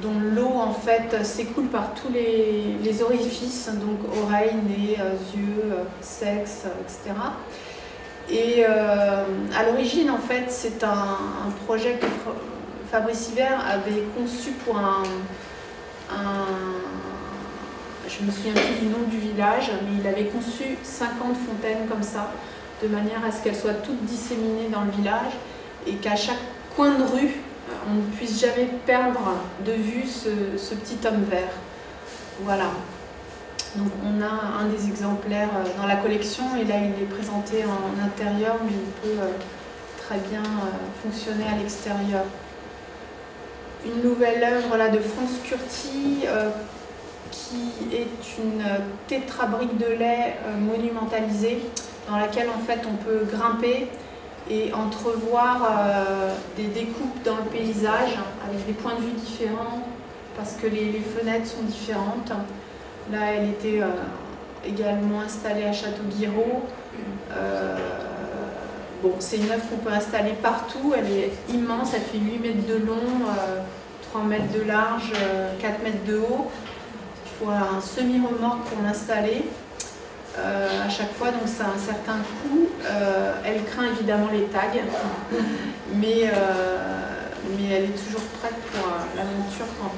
dont l'eau en fait s'écoule par tous les orifices, donc oreilles, nez, yeux, sexe, etc. Et à l'origine en fait c'est un projet que Fabrice Hibert avait conçu pour je me souviens plus du nom du village, mais il avait conçu 50 fontaines comme ça, de manière à ce qu'elles soient toutes disséminées dans le village et qu'à chaque coin de rue, on ne puisse jamais perdre de vue ce petit homme vert. Voilà. Donc on a un des exemplaires dans la collection et là il est présenté en intérieur, mais il peut très bien fonctionner à l'extérieur. Une nouvelle œuvre là, de France Curti qui est une tétrabrique de lait monumentalisée dans laquelle en fait on peut grimper et entrevoir des découpes dans le paysage avec des points de vue différents parce que les fenêtres sont différentes. Là elle était également installée à Château-Guiraud. Bon, c'est une œuvre qu'on peut installer partout, elle est immense, elle fait 8 mètres de long, 3 mètres de large, 4 mètres de haut. Il faut un semi-remorque pour l'installer à chaque fois, donc ça a un certain coût. Elle craint évidemment les tags, mais elle est toujours prête pour l'aventure quand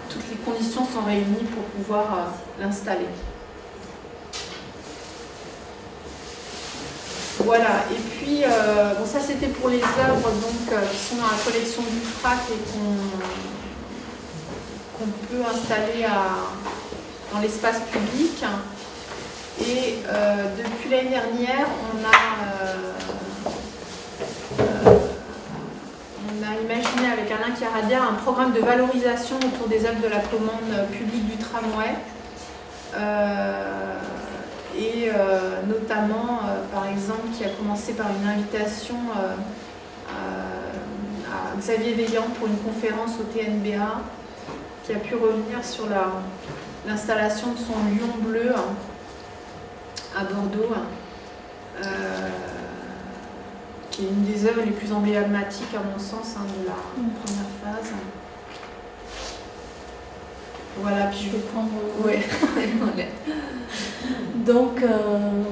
toutes les conditions sont réunies pour pouvoir l'installer. Voilà, et puis bon, ça c'était pour les œuvres donc, qui sont dans la collection du FRAC et qu'on peut installer dans l'espace public. Et depuis l'année dernière, on a imaginé avec Alain Chiaradia un programme de valorisation autour des œuvres de la commande publique du tramway. et notamment, par exemple, qui a commencé par une invitation à Xavier Veillant pour une conférence au TNBA, qui a pu revenir sur l'installation de son lion bleu à Bordeaux, qui est une des œuvres les plus emblématiques, à mon sens, de la première phase. Voilà, puis Je vais prendre... Ouais. Donc,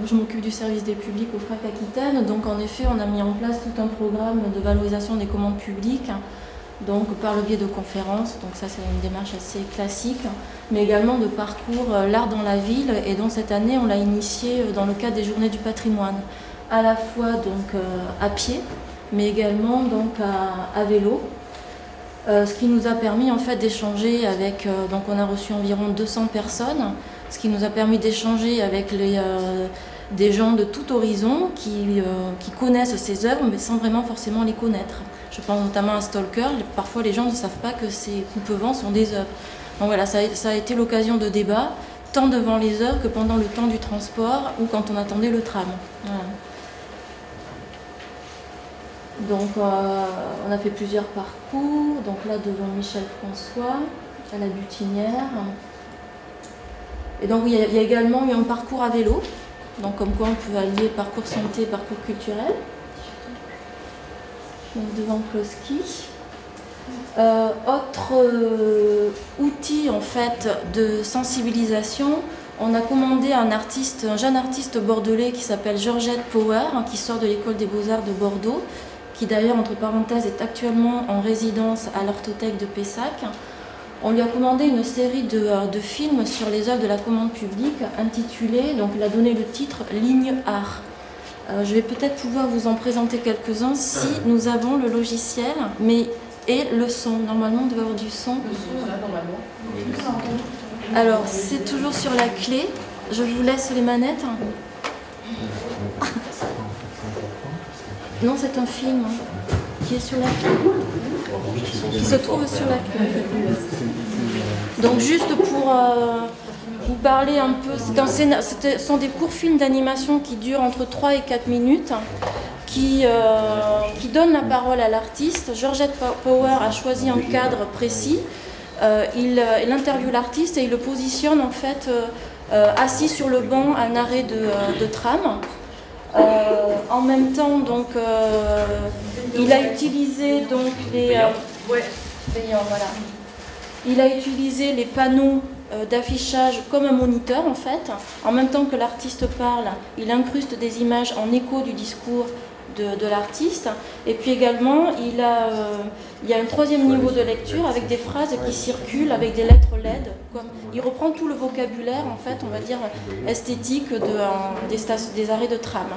je m'occupe du service des publics au FRAC Aquitaine. Donc, en effet, on a mis en place tout un programme de valorisation des commandes publiques, donc par le biais de conférences. Donc, ça, c'est une démarche assez classique, mais également de parcours l'art dans la ville. Et donc, cette année, on l'a initié dans le cadre des Journées du patrimoine, à la fois donc à pied, mais également donc à vélo. Ce qui nous a permis en fait d'échanger avec, donc on a reçu environ 200 personnes, ce qui nous a permis d'échanger avec des gens de tout horizon qui connaissent ces œuvres mais sans vraiment forcément les connaître. Je pense notamment à Stalker, parfois les gens ne savent pas que ces coupe-vents sont des œuvres. Donc voilà, ça a été l'occasion de débat, tant devant les œuvres que pendant le temps du transport ou quand on attendait le tram. Voilà. Donc on a fait plusieurs parcours, donc là devant Michel François, à la Butinière. Et donc il y a également eu un parcours à vélo, donc comme quoi on peut allier parcours santé et parcours culturel. Donc devant Kloski. Autre outil en fait de sensibilisation, on a commandé un jeune artiste bordelais qui s'appelle Georgette Power, qui sort de l'école des Beaux-Arts de Bordeaux, qui d'ailleurs, entre parenthèses, est actuellement en résidence à l'Artothèque de Pessac. On lui a commandé une série de films sur les œuvres de la commande publique intitulés, donc il a donné le titre « Ligne Art ». Je vais peut-être pouvoir vous en présenter quelques-uns si nous avons le logiciel, et le son. Normalement, on doit avoir du son. Alors, c'est toujours sur la clé. Je vous laisse les manettes. Non, c'est un film qui est sur la clé, qui se trouve sur la clé. Donc juste pour vous parler un peu, ce sont des courts films d'animation qui durent entre 3 et 4 minutes, qui donnent la parole à l'artiste. Georgette Power a choisi un cadre précis. Il interviewe l'artiste et il le positionne en fait assis sur le banc à un arrêt de tram. En même temps, donc, il a utilisé donc il a utilisé les panneaux d'affichage comme un moniteur en fait. En même temps que l'artiste parle, il incruste des images en écho du discours de l'artiste. Et puis également, il y a un troisième niveau de lecture avec des phrases qui circulent avec des lettres LED. Il reprend tout le vocabulaire, en fait, on va dire, esthétique des arrêts de tram.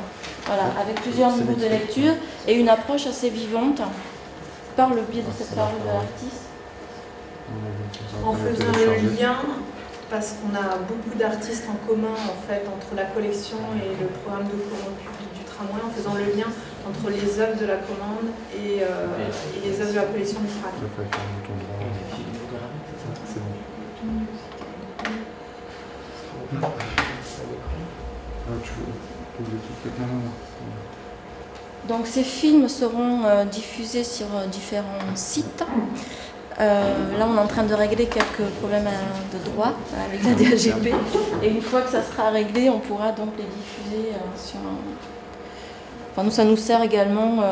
Voilà, avec plusieurs niveaux de lecture et une approche assez vivante par le biais de cette parole de l'artiste. En faisant le lien, parce qu'on a beaucoup d'artistes en commun, en fait, entre la collection et le programme de commande publique du tramway, en faisant le lien entre les œuvres de la commande et les œuvres de la collection du FRAC. Donc ces films seront diffusés sur différents sites. Là, on est en train de régler quelques problèmes de droit avec la DAGP. Et une fois que ça sera réglé, on pourra donc les diffuser sur un... Enfin, nous, ça nous sert également,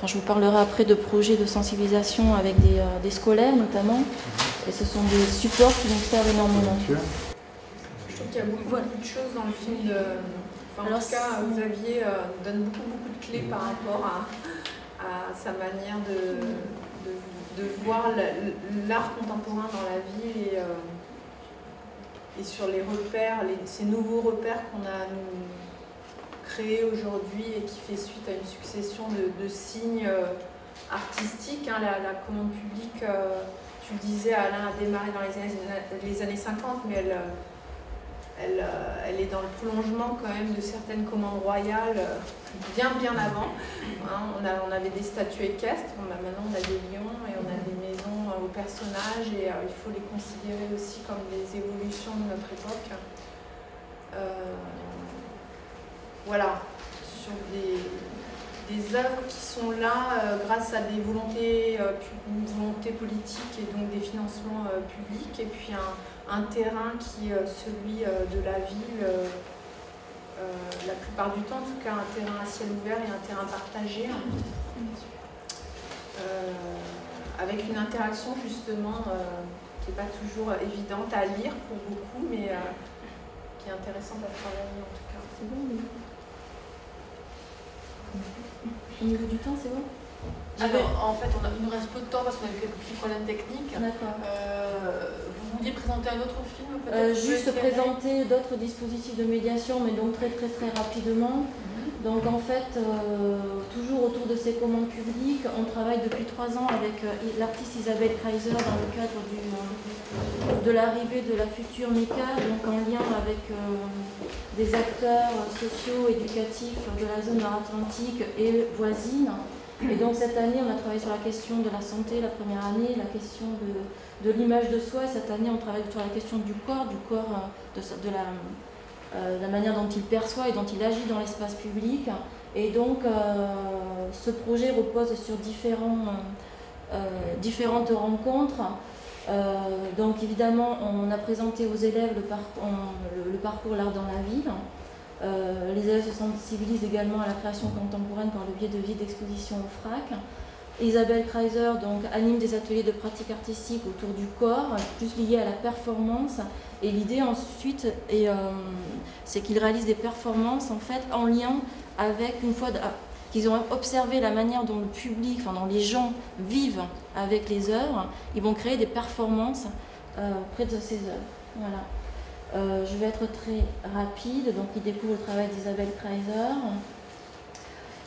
je vous parlerai après de projets de sensibilisation avec des scolaires notamment. Et ce sont des supports qui nous servent énormément. Je trouve qu'il y a beaucoup de choses dans le film de... Enfin, en tout cas, Xavier donne beaucoup de clés par rapport à sa manière de voir l'art contemporain dans la ville et sur les repères, ces nouveaux repères qu'on a nous créés aujourd'hui et qui fait suite à une succession de signes artistiques. La commande publique, tu le disais, Alain, a démarré dans les années 50, mais elle est dans le prolongement quand même de certaines commandes royales bien avant. On avait des statues équestres, maintenant on a des lions et on a des maisons aux personnages et il faut les considérer aussi comme des évolutions de notre époque. voilà, sur des œuvres qui sont là grâce à des volontés politiques et donc des financements publics, et puis un terrain qui est celui de la ville, la plupart du temps, en tout cas un terrain à ciel ouvert et un terrain partagé, avec une interaction justement qui n'est pas toujours évidente à lire pour beaucoup, mais qui est intéressante à travailler en tout cas. C'est bon, oui. Au niveau du temps, c'est bon? Alors, en fait, il nous reste peu de temps parce qu'on a eu quelques petits problèmes techniques. D'accord. Vous vouliez présenter un autre film peut-être? Juste présenter d'autres dispositifs de médiation, mais donc très rapidement. Donc en fait, toujours autour de ces commandes publiques, on travaille depuis 3 ans avec l'artiste Isabelle Kreiser dans le cadre de l'arrivée de la future MECA, donc en lien avec des acteurs sociaux, éducatifs de la zone nord-atlantique et voisine. Et donc cette année, on a travaillé sur la question de la santé la première année, la question de l'image de soi. Et cette année, on travaille sur la question du corps, de la manière dont il perçoit et dont il agit dans l'espace public. Et donc, ce projet repose sur différentes rencontres. Donc évidemment, on a présenté aux élèves le parcours L'art dans la ville. Les élèves se sensibilisent également à la création contemporaine par le biais de visites d'exposition au FRAC. Isabelle Kreiser donc, anime des ateliers de pratique artistique autour du corps, plus liés à la performance. Et l'idée ensuite, c'est qu'ils réalisent des performances en fait en lien avec, une fois qu'ils ont observé la manière dont le public, dont les gens vivent avec les œuvres, ils vont créer des performances près de ces œuvres. Voilà. Je vais être très rapide, donc ils découvrent le travail d'Isabelle Kreiser.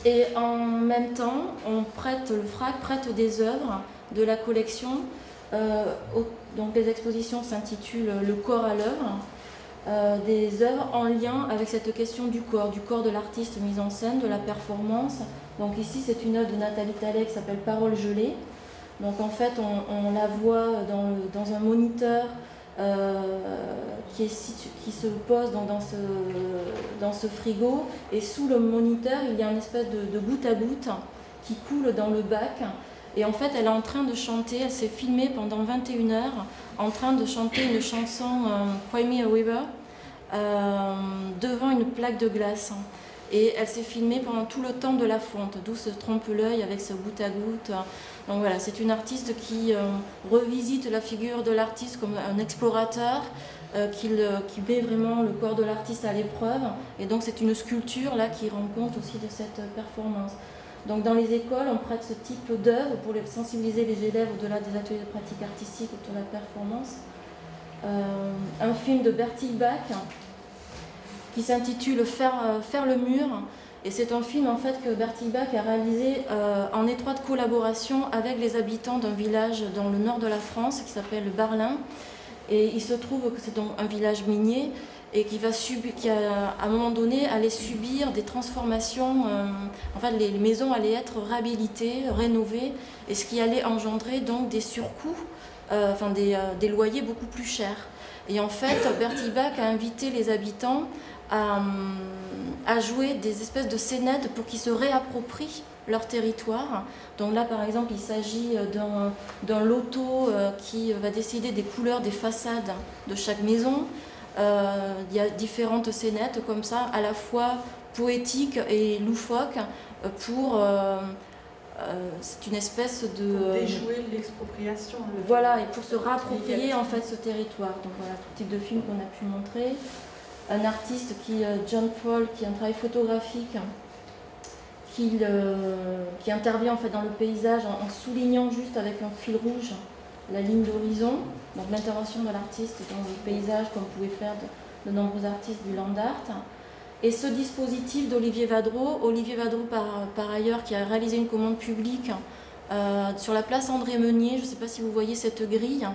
Et en même temps, le FRAC prête des œuvres de la collection. Donc les expositions s'intitulent Le corps à l'œuvre, des œuvres en lien avec cette question du corps de l'artiste mise en scène, de la performance. Donc ici, c'est une œuvre de Nathalie Tallet qui s'appelle Parole gelée. Donc en fait, on la voit dans un moniteur qui se pose dans ce frigo, et sous le moniteur il y a une espèce de goutte à goutte qui coule dans le bac, et en fait elle est en train de chanter, elle s'est filmée pendant 21 heures en train de chanter une chanson Cry Me a River devant une plaque de glace, et elle s'est filmée pendant tout le temps de la fonte, d'où se trompe l'œil avec ce goutte à goutte. Donc voilà, c'est une artiste qui revisite la figure de l'artiste comme un explorateur, qui met vraiment le corps de l'artiste à l'épreuve. Et donc c'est une sculpture là qui rend compte aussi de cette performance. Donc dans les écoles, on prête ce type d'œuvre pour sensibiliser les élèves au-delà des ateliers de pratique artistique autour de la performance. Un film de Bertil Bach qui s'intitule Faire le mur. Et c'est un film en fait que Bertil Bach a réalisé en étroite collaboration avec les habitants d'un village dans le nord de la France qui s'appelle Barlin. Et il se trouve que c'est donc un village minier et qui à un moment donné allait subir des transformations. En fait, les maisons allaient être réhabilitées, rénovées, et ce qui allait engendrer donc des surcoûts, des loyers beaucoup plus chers. Et en fait, Bertil Bach a invité les habitants à jouer des espèces de scénettes pour qu'ils se réapproprient leur territoire. Donc là, par exemple, il s'agit d'un loto qui va décider des couleurs des façades de chaque maison. Il y a différentes scénettes comme ça, à la fois poétiques et loufoques, c'est une espèce de... Pour déjouer l'expropriation. Voilà, et pour se réapproprier en fait ce territoire. Donc voilà, tout type de film qu'on a pu montrer. Un artiste John Paul, qui a un travail photographique, qui intervient en fait dans le paysage en soulignant juste avec un fil rouge la ligne d'horizon. Donc l'intervention de l'artiste dans le paysage, comme pouvaient faire de nombreux artistes du land art. Et ce dispositif d'Olivier Vadreau, par ailleurs, qui a réalisé une commande publique sur la place André Meunier, je ne sais pas si vous voyez cette grille,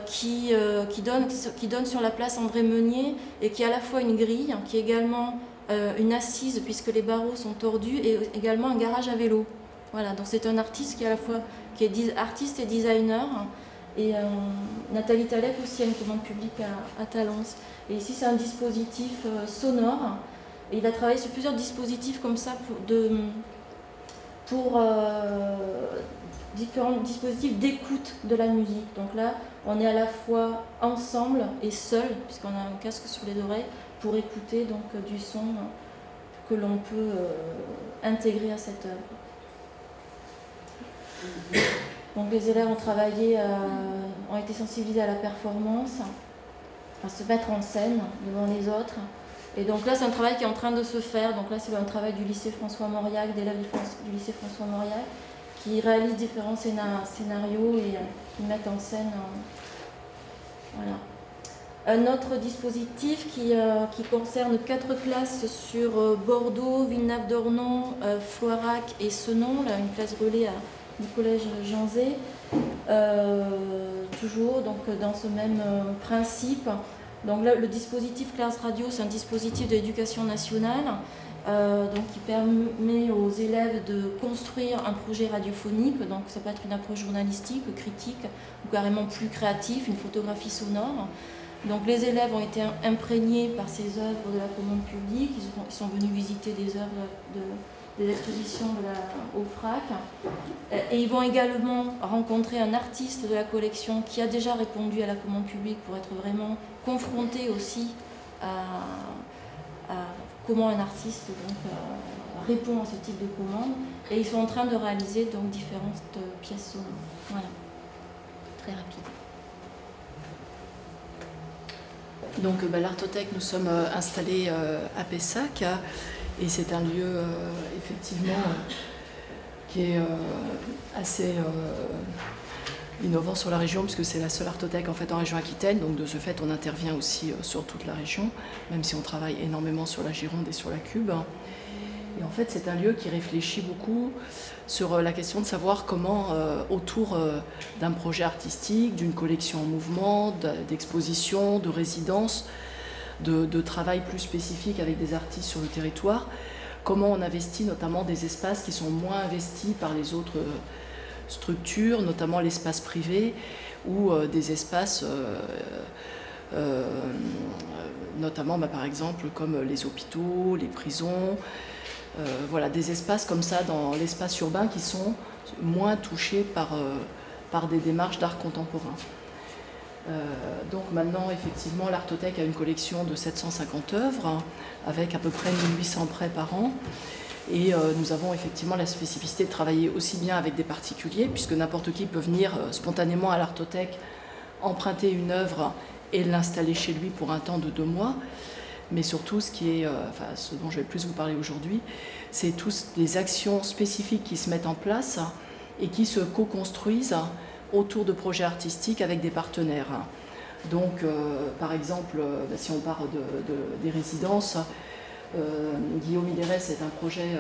qui donne sur la place André Meunier, et qui est à la fois une grille, qui est également une assise puisque les barreaux sont tordus, et également un garage à vélo. Voilà, donc c'est un artiste qui est artiste et designer. Et Nathalie Tallet aussi a une commande publique à Talence. Et ici c'est un dispositif sonore Et il a travaillé sur plusieurs dispositifs comme ça pour différents dispositifs d'écoute de la musique. Donc là, on est à la fois ensemble et seul, puisqu'on a un casque sur les oreilles, pour écouter donc du son que l'on peut intégrer à cette œuvre. Donc les élèves ont travaillé, ont été sensibilisés à la performance, à se mettre en scène devant les autres. Et donc là, c'est un travail qui est en train de se faire. Donc là, c'est un travail du lycée François Mauriac, d'élèves du lycée François Mauriac, qui réalisent différents scénarios et qui mettent en scène. Voilà. Un autre dispositif qui concerne 4 classes sur Bordeaux, Villeneuve-d'Ornon, Floirac et Senon, là, une classe relais du collège Jean Zay, toujours donc, dans ce même principe. Donc là, le dispositif Classe Radio, c'est un dispositif de l'éducation nationale donc qui permet aux élèves de construire un projet radiophonique. Donc ça peut être une approche journalistique, critique, ou carrément plus créatif, une photographie sonore. Donc les élèves ont été imprégnés par ces œuvres de la commande publique. Ils sont venus visiter des œuvres des expositions au FRAC. Et ils vont également rencontrer un artiste de la collection qui a déjà répondu à la commande publique pour être vraiment confronté aussi à comment un artiste donc, répond à ce type de commande. Et ils sont en train de réaliser donc différentes pièces sonores. Voilà, très rapide. Donc l'Artothèque, nous sommes installés à Pessac et c'est un lieu effectivement qui est assez innovant sur la région puisque c'est la seule artothèque en fait en région Aquitaine, donc de ce fait on intervient aussi sur toute la région, même si on travaille énormément sur la Gironde et sur la Cube. Et en fait c'est un lieu qui réfléchit beaucoup sur la question de savoir comment autour d'un projet artistique, d'une collection en mouvement, d'exposition, de résidence, de travail plus spécifique avec des artistes sur le territoire, comment on investit notamment des espaces qui sont moins investis par les autres structures, notamment l'espace privé ou des espaces notamment par exemple comme les hôpitaux, les prisons, voilà, des espaces comme ça dans l'espace urbain qui sont moins touchés par des démarches d'art contemporain. Donc maintenant, effectivement, l'Artothèque a une collection de 750 œuvres, avec à peu près 1800 prêts par an. Et nous avons effectivement la spécificité de travailler aussi bien avec des particuliers, puisque n'importe qui peut venir spontanément à l'Artothèque, emprunter une œuvre et l'installer chez lui pour un temps de 2 mois. Mais surtout, ce dont je vais plus vous parler aujourd'hui, c'est toutes les actions spécifiques qui se mettent en place et qui se co-construisent autour de projets artistiques avec des partenaires. Donc, par exemple, si on parle des résidences, Guillaume Hilleret, c'est un projet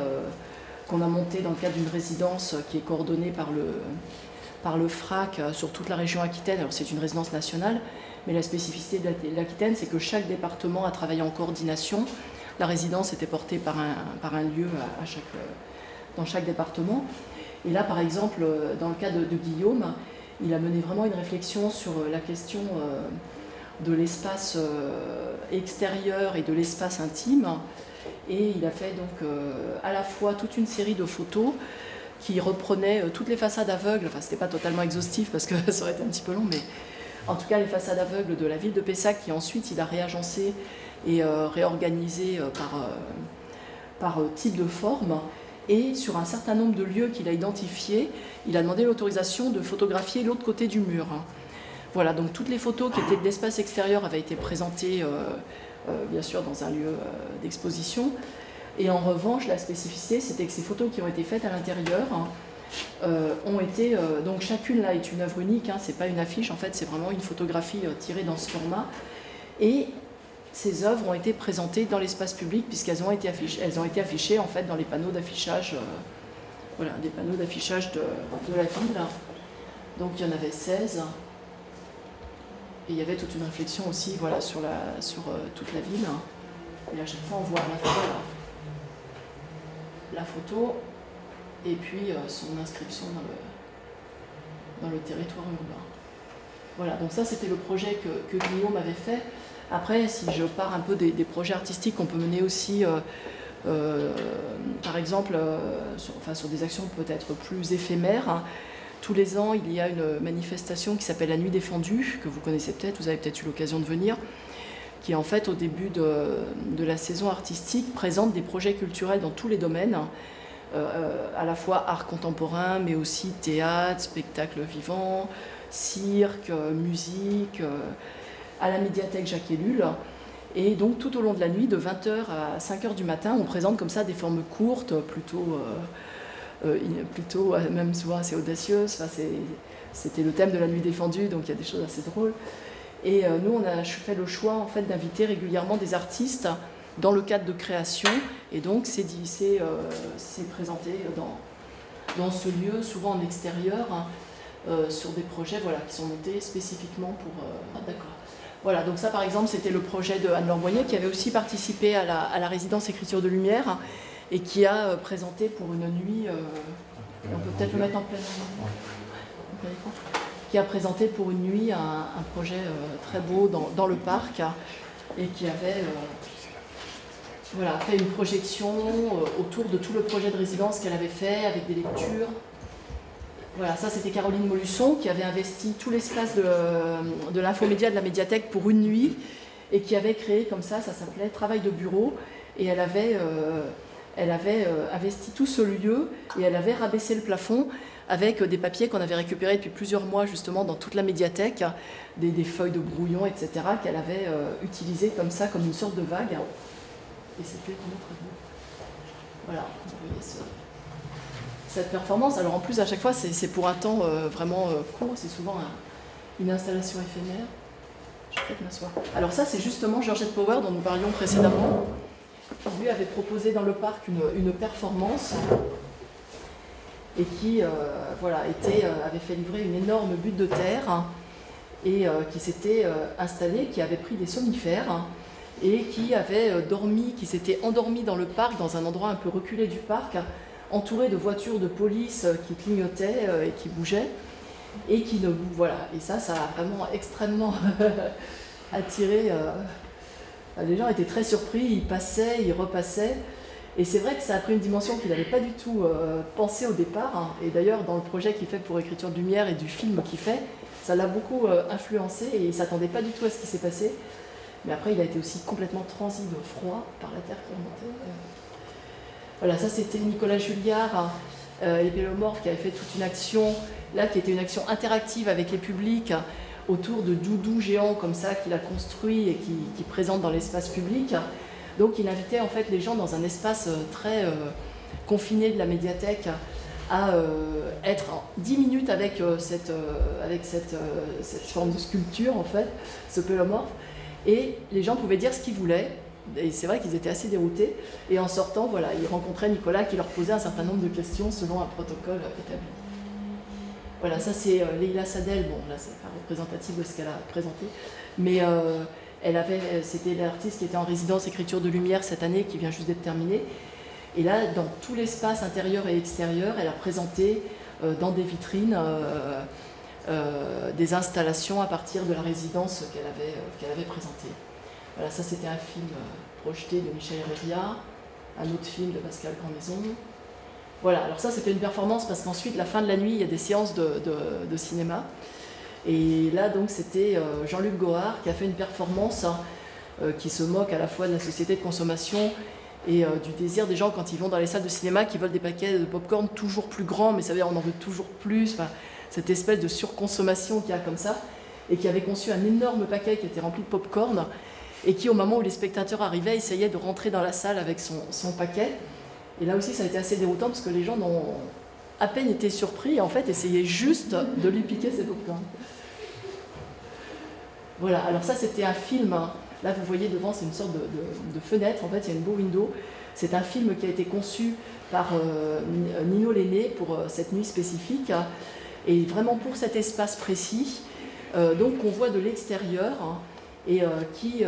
qu'on a monté dans le cadre d'une résidence qui est coordonnée par le FRAC sur toute la région Aquitaine. Alors, c'est une résidence nationale, mais la spécificité de l'Aquitaine, c'est que chaque département a travaillé en coordination. La résidence était portée par un lieu dans chaque département. Et là, par exemple, dans le cas de Guillaume, il a mené vraiment une réflexion sur la question de l'espace extérieur et de l'espace intime. Et il a fait donc à la fois toute une série de photos qui reprenaient toutes les façades aveugles. Enfin, c'était pas totalement exhaustif parce que ça aurait été un petit peu long, mais en tout cas les façades aveugles de la ville de Pessac, qui ensuite il a réagencé et réorganisé par type de forme. Et sur un certain nombre de lieux qu'il a identifiés, il a demandé l'autorisation de photographier l'autre côté du mur. Voilà, donc toutes les photos qui étaient de l'espace extérieur avaient été présentées, bien sûr, dans un lieu d'exposition. Et en revanche, la spécificité, c'était que ces photos qui ont été faites à l'intérieur ont été... donc chacune là est une œuvre unique, c'est pas une affiche, en fait, c'est vraiment une photographie tirée dans ce format. Et ces œuvres ont été présentées dans l'espace public puisqu'elles ont été affichées. Elles ont été affichées en fait dans les panneaux d'affichage, voilà, des panneaux d'affichage de la ville. Donc il y en avait 16. Et il y avait toute une réflexion aussi, voilà, sur toute la ville. Et à chaque fois on voit à la fois la photo et puis son inscription dans le territoire urbain. Voilà, donc ça c'était le projet que Guillaume avait fait Après, si je pars un peu des projets artistiques qu'on peut mener aussi, par exemple, sur des actions peut-être plus éphémères, hein. Tous les ans, il y a une manifestation qui s'appelle la Nuit défendue, que vous connaissez peut-être, vous avez peut-être eu l'occasion de venir, qui en fait, au début de la saison artistique, présente des projets culturels dans tous les domaines, à la fois art contemporain, mais aussi théâtre, spectacle vivant, cirque, musique, à la médiathèque Jacques Ellul. Et donc tout au long de la nuit, de 20h à 5h du matin, on présente comme ça des formes courtes, plutôt même souvent assez audacieuses. Enfin, c'était le thème de la nuit défendue, donc il y a des choses assez drôles. Et nous, on a fait le choix en fait, d'inviter régulièrement des artistes dans le cadre de création. Et donc c'est présenté dans ce lieu, souvent en extérieur, hein, sur des projets voilà, qui sont montés spécifiquement pour... D'accord. Voilà, donc ça par exemple c'était le projet de Anne-Laure Boignet qui avait aussi participé à la résidence Écriture de Lumière et qui a présenté pour une nuit, on peut peut-être le mettre en pleine, qui a présenté pour une nuit un projet très beau dans le parc et qui avait voilà, fait une projection autour de tout le projet de résidence qu'elle avait fait avec des lectures. Voilà, ça c'était Caroline Molusson qui avait investi tout l'espace de l'infomédia de la médiathèque pour une nuit et qui avait créé comme ça s'appelait Travail de bureau et elle avait investi tout ce lieu et elle avait rabaissé le plafond avec des papiers qu'on avait récupérés depuis plusieurs mois justement dans toute la médiathèque, des feuilles de brouillon, etc. qu'elle avait utilisées comme ça, comme une sorte de vague. Et c'était vraiment très beau. Voilà, vous voyez cette performance. Alors en plus, à chaque fois, c'est pour un temps vraiment court. C'est souvent une installation éphémère. Je vais peut-être m'asseoir. Alors ça, c'est justement Georgette Power dont nous parlions précédemment. Lui avait proposé dans le parc une performance et qui voilà, avait fait livrer une énorme butte de terre hein, et qui s'était installée, qui avait pris des somnifères hein, et qui s'était endormi dans le parc, dans un endroit un peu reculé du parc, entouré de voitures de police qui clignotaient et qui bougeaient, et qui ne... Voilà, et ça a vraiment extrêmement attiré... les gens étaient très surpris, ils passaient, ils repassaient, et c'est vrai que ça a pris une dimension qu'il n'avait pas du tout pensé au départ, hein. Et d'ailleurs dans le projet qu'il fait pour Écriture de Lumière et du film qu'il fait, ça l'a beaucoup influencé, et il ne s'attendait pas du tout à ce qui s'est passé. Mais après, il a été aussi complètement transi de froid par la terre qui remontait. Voilà, ça c'était Nicolas Julliard, les Pélomorphes, qui avait fait toute une action, là, qui était une action interactive avec les publics, autour de doudous géants comme ça, qu'il a construit et qui présente dans l'espace public. Donc il invitait en fait les gens dans un espace très confiné de la médiathèque à être en 10 minutes avec cette forme de sculpture, en fait, ce Pélomorphe. Et les gens pouvaient dire ce qu'ils voulaient, et c'est vrai qu'ils étaient assez déroutés, et en sortant, voilà, ils rencontraient Nicolas qui leur posait un certain nombre de questions selon un protocole établi. Voilà, ça c'est Leïla Sadel, bon là c'est pas représentatif de ce qu'elle a présenté, mais c'était l'artiste qui était en résidence Écriture de Lumière cette année, qui vient juste d'être terminée, et là dans tout l'espace intérieur et extérieur, elle a présenté dans des vitrines des installations à partir de la résidence qu'elle avait présentée. Voilà, ça c'était un film projeté de Michel Heredia, un autre film de Pascal Grandmaison. Voilà, alors ça c'était une performance parce qu'ensuite, la fin de la nuit, il y a des séances de cinéma. Et là donc c'était Jean-Luc Gohard qui a fait une performance qui se moque à la fois de la société de consommation et du désir des gens quand ils vont dans les salles de cinéma qui veulent des paquets de pop-corn toujours plus grands, mais ça veut dire on en veut toujours plus. Enfin, cette espèce de surconsommation qu'il y a comme ça, et qui avait conçu un énorme paquet qui était rempli de pop-corn, et qui, au moment où les spectateurs arrivaient, essayait de rentrer dans la salle avec son paquet. Et là aussi, ça a été assez déroutant, parce que les gens ont à peine été surpris, et en fait, essayaient juste de lui piquer ses pop-corn. Voilà, alors ça, c'était un film. Hein. Là, vous voyez devant, c'est une sorte de fenêtre, en fait, il y a une beau window. C'est un film qui a été conçu par Nino Lenné pour cette nuit spécifique, et vraiment pour cet espace précis, donc qu'on voit de l'extérieur, hein, et qui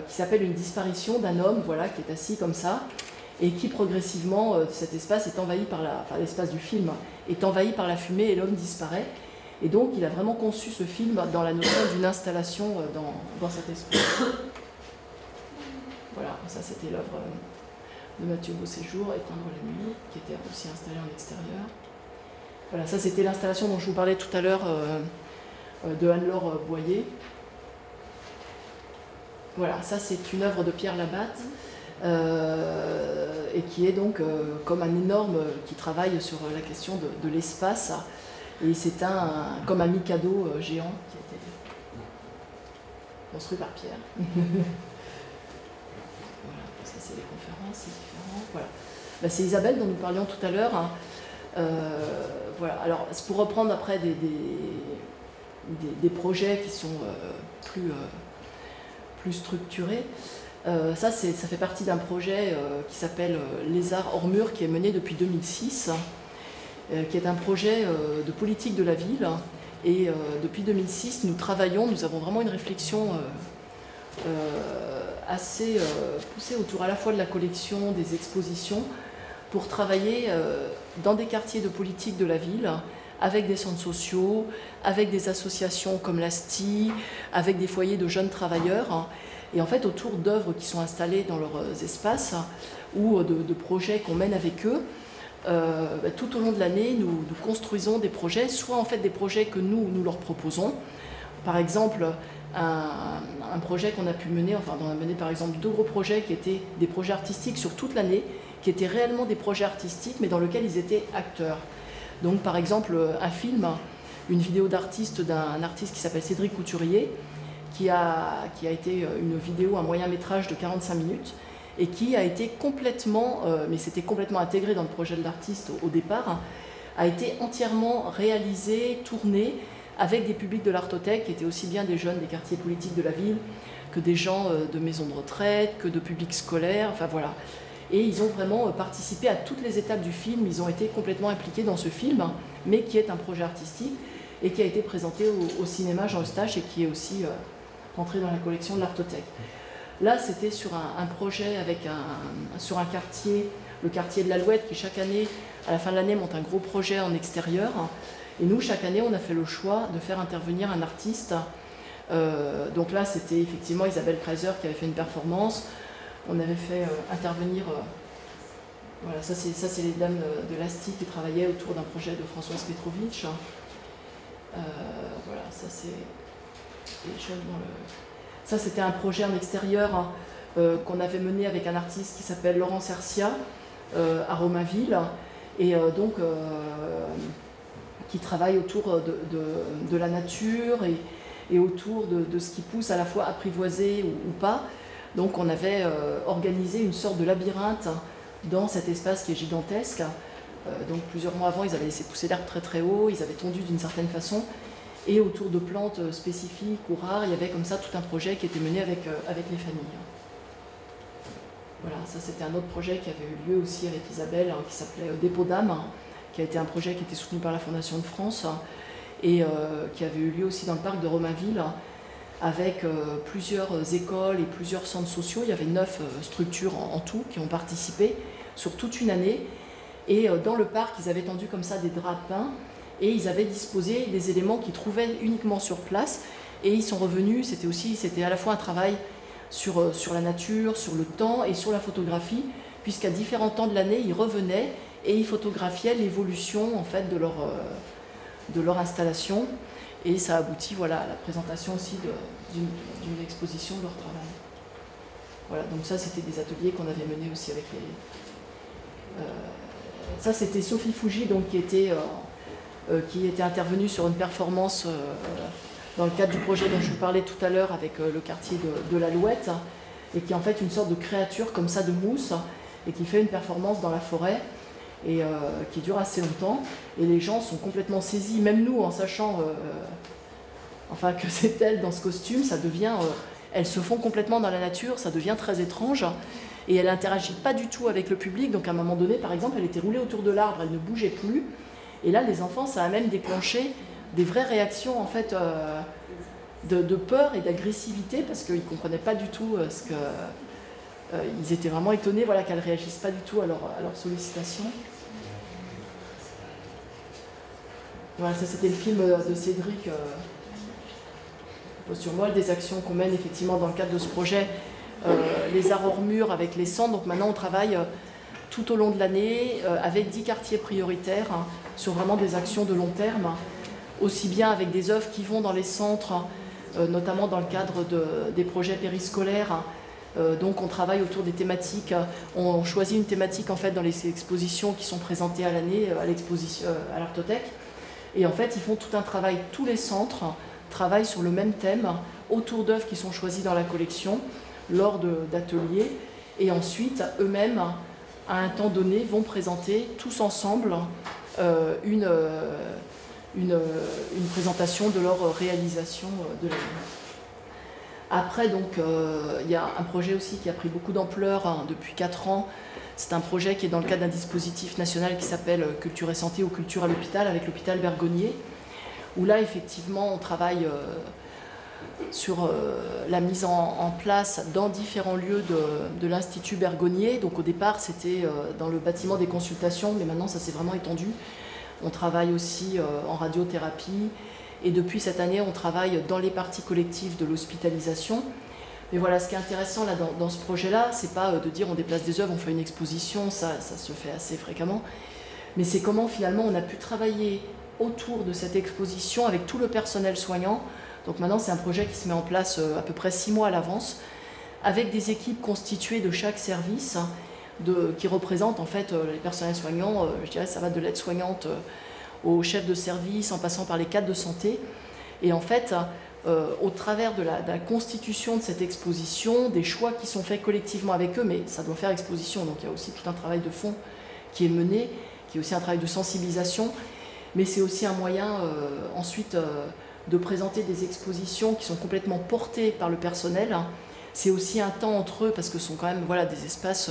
s'appelle une disparition d'un homme, voilà, qui est assis comme ça, et qui progressivement, cet espace est envahi par l'espace du film est envahi par la fumée et l'homme disparaît. Et donc il a vraiment conçu ce film dans la notion d'une installation dans cet espace. Voilà, ça c'était l'œuvre de Mathieu Beauséjour, Éteindre la nuit, qui était aussi installée en extérieur. Voilà, ça c'était l'installation dont je vous parlais tout à l'heure de Anne-Laure Boyer. Voilà, ça c'est une œuvre de Pierre Labatte et qui est donc comme un énorme, qui travaille sur la question de l'espace. Et c'est comme un Mikado géant qui a été construit par Pierre. Voilà, ça c'est les conférences, c'est différent. Voilà. Ben, c'est Isabelle dont nous parlions tout à l'heure. Hein. Voilà. Alors, c'est pour reprendre après des projets qui sont plus structurés. Ça fait partie d'un projet qui s'appelle Les Arts hors murs, qui est mené depuis 2006, qui est un projet de politique de la ville. Et depuis 2006, nous avons vraiment une réflexion assez poussée autour à la fois de la collection, des expositions, pour travailler dans des quartiers de politique de la ville, avec des centres sociaux, avec des associations comme l'ASTI, avec des foyers de jeunes travailleurs, et en fait autour d'œuvres qui sont installées dans leurs espaces ou de projets qu'on mène avec eux. Tout au long de l'année, nous construisons des projets, soit en fait des projets que nous leur proposons. Par exemple, un projet qu'on a pu mener, enfin on a mené par exemple 2 gros projets qui étaient des projets artistiques sur toute l'année, qui étaient réellement des projets artistiques, mais dans lesquels ils étaient acteurs. Donc par exemple un film, une vidéo d'artiste d'un artiste qui s'appelle Cédric Couturier, qui a été une vidéo, un moyen métrage de 45 minutes, et qui a été complètement, mais c'était complètement intégré dans le projet de l'artiste au départ, hein, a été entièrement réalisé, tourné avec des publics de l'Artothèque, qui étaient aussi bien des jeunes des quartiers politiques de la ville, que des gens de maisons de retraite, que de publics scolaires, enfin voilà. Et ils ont vraiment participé à toutes les étapes du film, ils ont été complètement impliqués dans ce film, mais qui est un projet artistique, et qui a été présenté au cinéma Jean Eustache, et qui est aussi rentré dans la collection de l'Artothèque. Là, c'était sur un projet sur un quartier, le quartier de l'Alouette, qui chaque année, à la fin de l'année, monte un gros projet en extérieur. Et nous, chaque année, on a fait le choix de faire intervenir un artiste. Donc là, c'était effectivement Isabelle Kreiser qui avait fait une performance. On avait fait intervenir... voilà, ça c'est les dames de l'ASTI qui travaillaient autour d'un projet de Françoise Petrovitch. Voilà, ça c'est les jeunes dans le... Ça, c'était un projet en extérieur qu'on avait mené avec un artiste qui s'appelle Laurent Cercia à Romainville, et donc qui travaille autour de la nature et autour de ce qui pousse à la fois apprivoisé ou pas. Donc on avait organisé une sorte de labyrinthe dans cet espace qui est gigantesque. Donc plusieurs mois avant, ils avaient laissé pousser l'herbe très très haut, ils avaient tondu d'une certaine façon. Et autour de plantes spécifiques ou rares, il y avait comme ça tout un projet qui était mené avec les familles. Voilà, ça c'était un autre projet qui avait eu lieu aussi avec Isabelle, qui s'appelait Dépôt d'âme, qui a été un projet qui était soutenu par la Fondation de France et qui avait eu lieu aussi dans le parc de Romainville, avec plusieurs écoles et plusieurs centres sociaux. Il y avait 9 structures en tout qui ont participé sur toute une année. Et dans le parc, ils avaient tendu comme ça des draps peints, et ils avaient disposé des éléments qu'ils trouvaient uniquement sur place, et ils sont revenus. C'était à la fois un travail sur la nature, sur le temps et sur la photographie, puisqu'à différents temps de l'année, ils revenaient et ils photographiaient l'évolution en fait de leur installation, et ça aboutit voilà, à la présentation aussi d'une exposition de leur travail. Voilà, donc ça c'était des ateliers qu'on avait menés aussi avec les... ça c'était Sophie Fougy, donc, qui était intervenue sur une performance dans le cadre du projet dont je vous parlais tout à l'heure avec le quartier de l'Alouette, et qui est en fait une sorte de créature comme ça de mousse, et qui fait une performance dans la forêt, et qui dure assez longtemps, et les gens sont complètement saisis, même nous en sachant enfin, que c'est elle dans ce costume, ça devient, elles se font complètement dans la nature, ça devient très étrange, et elle n'interagit pas du tout avec le public. Donc à un moment donné, par exemple, elle était roulée autour de l'arbre, elle ne bougeait plus, et là les enfants, ça a même déclenché des vraies réactions en fait de peur et d'agressivité, parce qu'ils ne comprenaient pas du tout ce que... ils étaient vraiment étonnés, voilà, qu'elles ne réagissent pas du tout à leur sollicitation. Voilà, ça c'était le film de Cédric sur Moelle, des actions qu'on mène effectivement dans le cadre de ce projet les arts hors murs avec les centres. Donc maintenant on travaille tout au long de l'année avec 10 quartiers prioritaires hein, sur vraiment des actions de long terme, aussi bien avec des œuvres qui vont dans les centres, notamment dans le cadre des projets périscolaires. Donc on travaille autour des thématiques, on choisit une thématique en fait dans les expositions qui sont présentées à l'année à l'Artothèque. Et en fait ils font tout un travail, tous les centres travaillent sur le même thème autour d'œuvres qui sont choisies dans la collection lors d'ateliers, et ensuite eux-mêmes à un temps donné vont présenter tous ensemble une présentation de leur réalisation de l'année. Après, donc, il y a un projet aussi qui a pris beaucoup d'ampleur hein, depuis 4 ans. C'est un projet qui est dans le cadre d'un dispositif national qui s'appelle Culture et Santé ou Culture à l'hôpital, avec l'hôpital Bergonié, où là, effectivement, on travaille sur la mise en place dans différents lieux de l'Institut Bergonié. Donc, au départ, c'était dans le bâtiment des consultations, mais maintenant, ça s'est vraiment étendu. On travaille aussi en radiothérapie. Et depuis cette année, on travaille dans les parties collectives de l'hospitalisation. Mais voilà, ce qui est intéressant là, dans ce projet-là, c'est pas de dire on déplace des œuvres, on fait une exposition, ça se fait assez fréquemment. Mais c'est comment finalement on a pu travailler autour de cette exposition avec tout le personnel soignant. Donc maintenant, c'est un projet qui se met en place à peu près 6 mois à l'avance, avec des équipes constituées de chaque service, qui représentent en fait les personnels soignants. Je dirais ça va de l'aide-soignante aux chefs de service, en passant par les cadres de santé. Et en fait, au travers de la constitution de cette exposition, des choix qui sont faits collectivement avec eux, mais ça doit faire exposition, donc il y a aussi tout un travail de fond qui est mené, qui est aussi un travail de sensibilisation, mais c'est aussi un moyen ensuite de présenter des expositions qui sont complètement portées par le personnel. C'est aussi un temps entre eux, parce que ce sont quand même voilà, des espaces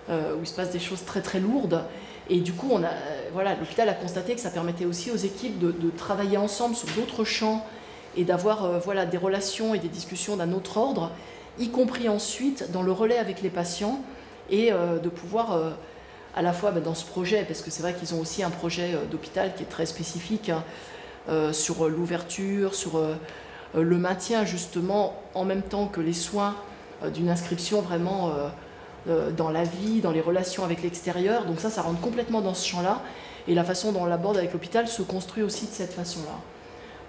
où il se passe des choses très très lourdes. Et du coup, l'hôpital a constaté que ça permettait aussi aux équipes de travailler ensemble sur d'autres champs et d'avoir des relations et des discussions d'un autre ordre, y compris ensuite dans le relais avec les patients, et de pouvoir, à la fois dans ce projet, parce que c'est vrai qu'ils ont aussi un projet d'hôpital qui est très spécifique sur l'ouverture, sur le maintien justement, en même temps que les soins d'une inscription vraiment dans la vie, dans les relations avec l'extérieur. Donc ça rentre complètement dans ce champ-là. Et la façon dont on l'aborde avec l'hôpital se construit aussi de cette façon-là.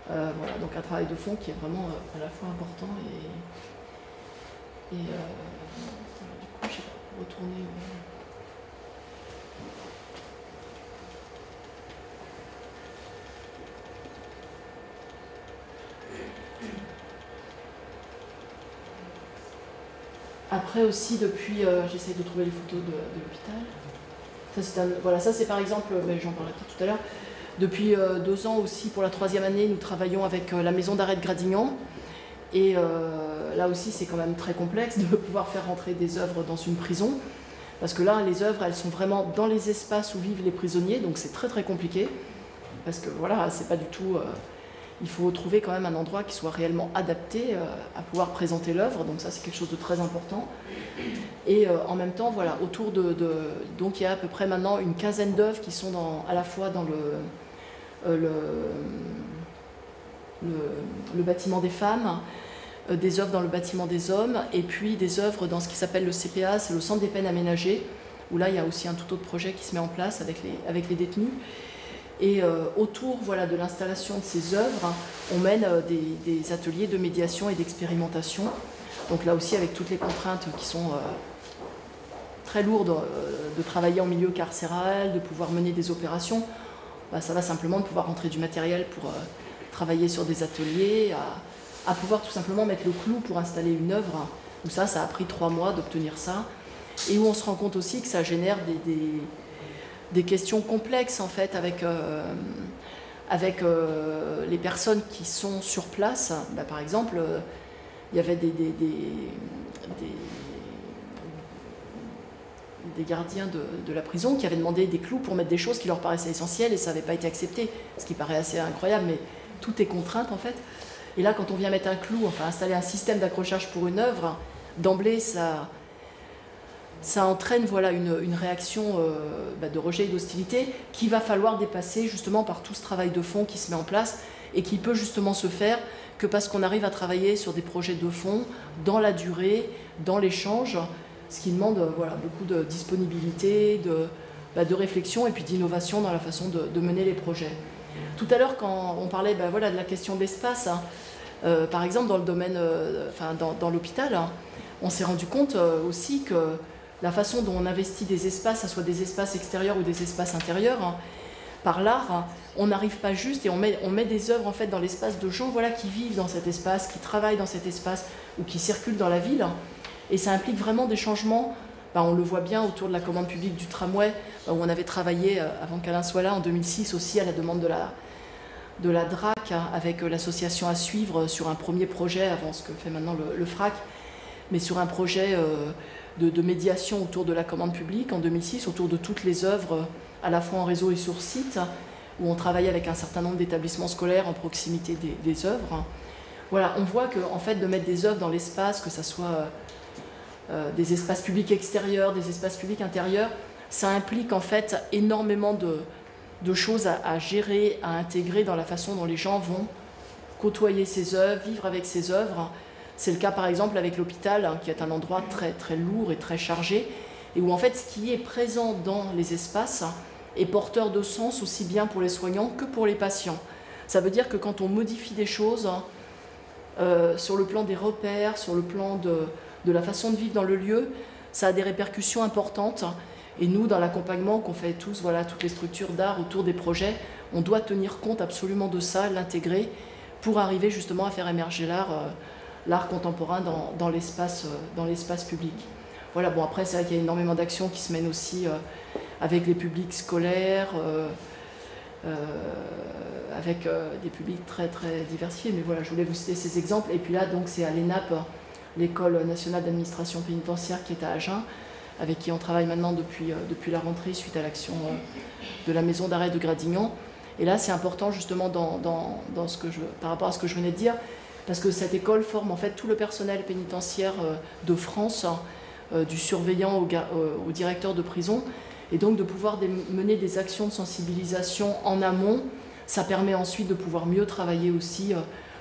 Voilà, donc un travail de fond qui est vraiment à la fois important et du coup, je vais retourner. Après aussi, depuis, j'essaye de trouver les photos de l'hôpital. Ça c'est par exemple, j'en parlerai tout à l'heure, depuis 2 ans aussi, pour la 3e année, nous travaillons avec la maison d'arrêt de Gradignan. Et là aussi, c'est quand même très complexe de pouvoir faire rentrer des œuvres dans une prison. Parce que là, les œuvres, elles sont vraiment dans les espaces où vivent les prisonniers, donc c'est très très compliqué. Parce que voilà, c'est pas du tout... il faut trouver quand même un endroit qui soit réellement adapté à pouvoir présenter l'œuvre, donc ça c'est quelque chose de très important. Et en même temps, voilà, autour donc il y a à peu près maintenant une 15aine d'œuvres qui sont à la fois dans le bâtiment des femmes, des œuvres dans le bâtiment des hommes, et puis des œuvres dans ce qui s'appelle le CPA, c'est le centre des peines aménagées, où là il y a aussi un tout autre projet qui se met en place avec les détenus. Et autour de l'installation de ces œuvres, on mène des ateliers de médiation et d'expérimentation. Donc là aussi avec toutes les contraintes qui sont très lourdes, de travailler en milieu carcéral, de pouvoir mener des opérations. Ça va simplement de pouvoir rentrer du matériel pour travailler sur des ateliers, à pouvoir tout simplement mettre le clou pour installer une œuvre, où ça a pris 3 mois d'obtenir ça, et où on se rend compte aussi que ça génère des questions complexes en fait avec les personnes qui sont sur place. Par exemple, il y avait des gardiens de la prison qui avaient demandé des clous pour mettre des choses qui leur paraissaient essentielles et ça n'avait pas été accepté, ce qui paraît assez incroyable, mais tout est contrainte en fait. Et là, quand on vient mettre un clou, enfin installer un système d'accrochage pour une œuvre, d'emblée, ça ça entraîne voilà, une réaction de rejet et d'hostilité qu'il va falloir dépasser justement par tout ce travail de fond qui se met en place et qui peut justement se faire que parce qu'on arrive à travailler sur des projets de fond, dans la durée, dans l'échange, ce qui demande voilà, beaucoup de disponibilité, de réflexion et puis d'innovation dans la façon de mener les projets. Tout à l'heure, quand on parlait voilà, de la question de l'espace, par exemple dans le domaine, dans l'hôpital, on s'est rendu compte aussi que la façon dont on investit des espaces, que ce soit des espaces extérieurs ou des espaces intérieurs, par l'art, on n'arrive pas juste et on met des œuvres en fait, dans l'espace de gens voilà, qui vivent dans cet espace, qui travaillent dans cet espace ou qui circulent dans la ville. Et ça implique vraiment des changements. On le voit bien autour de la commande publique du tramway, où on avait travaillé, avant qu'Alain soit là, en 2006 aussi à la demande de la DRAC, avec l'association à suivre sur un premier projet, avant ce que fait maintenant le FRAC, mais sur un projet de médiation autour de la commande publique en 2006, autour de toutes les œuvres, à la fois en réseau et sur site, où on travaillait avec un certain nombre d'établissements scolaires en proximité des œuvres. Voilà, on voit qu'en fait, de mettre des œuvres dans l'espace, que ce soit des espaces publics extérieurs, des espaces publics intérieurs, ça implique en fait énormément de choses à gérer, à intégrer dans la façon dont les gens vont côtoyer ces œuvres, vivre avec ces œuvres. C'est le cas par exemple avec l'hôpital, qui est un endroit très, très lourd et très chargé, et où en fait ce qui est présent dans les espaces est porteur de sens aussi bien pour les soignants que pour les patients. Ça veut dire que quand on modifie des choses sur le plan des repères, sur le plan de la façon de vivre dans le lieu, ça a des répercussions importantes. Et nous, dans l'accompagnement qu'on fait tous, voilà, toutes les structures d'art autour des projets, on doit tenir compte absolument de ça, l'intégrer, pour arriver justement à faire émerger l'art contemporain dans l'espace public. Voilà, bon après c'est vrai qu'il y a énormément d'actions qui se mènent aussi avec les publics scolaires, avec des publics très très diversifiés, mais voilà, je voulais vous citer ces exemples. Et puis là, donc c'est à l'ENAP, l'École nationale d'administration pénitentiaire qui est à Agen, avec qui on travaille maintenant depuis la rentrée suite à l'action de la maison d'arrêt de Gradignan. Et là, c'est important justement par rapport à ce que je venais de dire, parce que cette école forme en fait tout le personnel pénitentiaire de France, du surveillant au directeur de prison, et donc de pouvoir mener des actions de sensibilisation en amont, ça permet ensuite de pouvoir mieux travailler aussi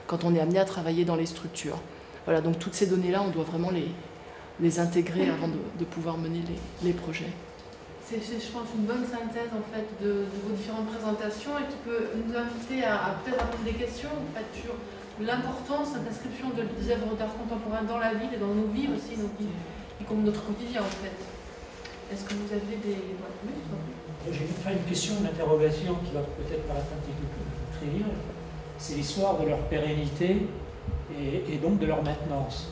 quand on est amené à travailler dans les structures. Voilà, donc toutes ces données-là, on doit vraiment les intégrer avant de pouvoir mener les projets. C'est, je pense, une bonne synthèse en fait de vos différentes présentations et qui peut nous inviter à peut-être à poser des questions en fait, sur l'importance de l'inscription des œuvres d'art contemporain dans la ville et dans nos vies aussi, donc, et comme notre quotidien en fait. Est-ce que vous avez des J'ai une question, une interrogation qui va peut-être paraître un petit peu plus triviale. C'est l'histoire de leur pérennité et donc de leur maintenance.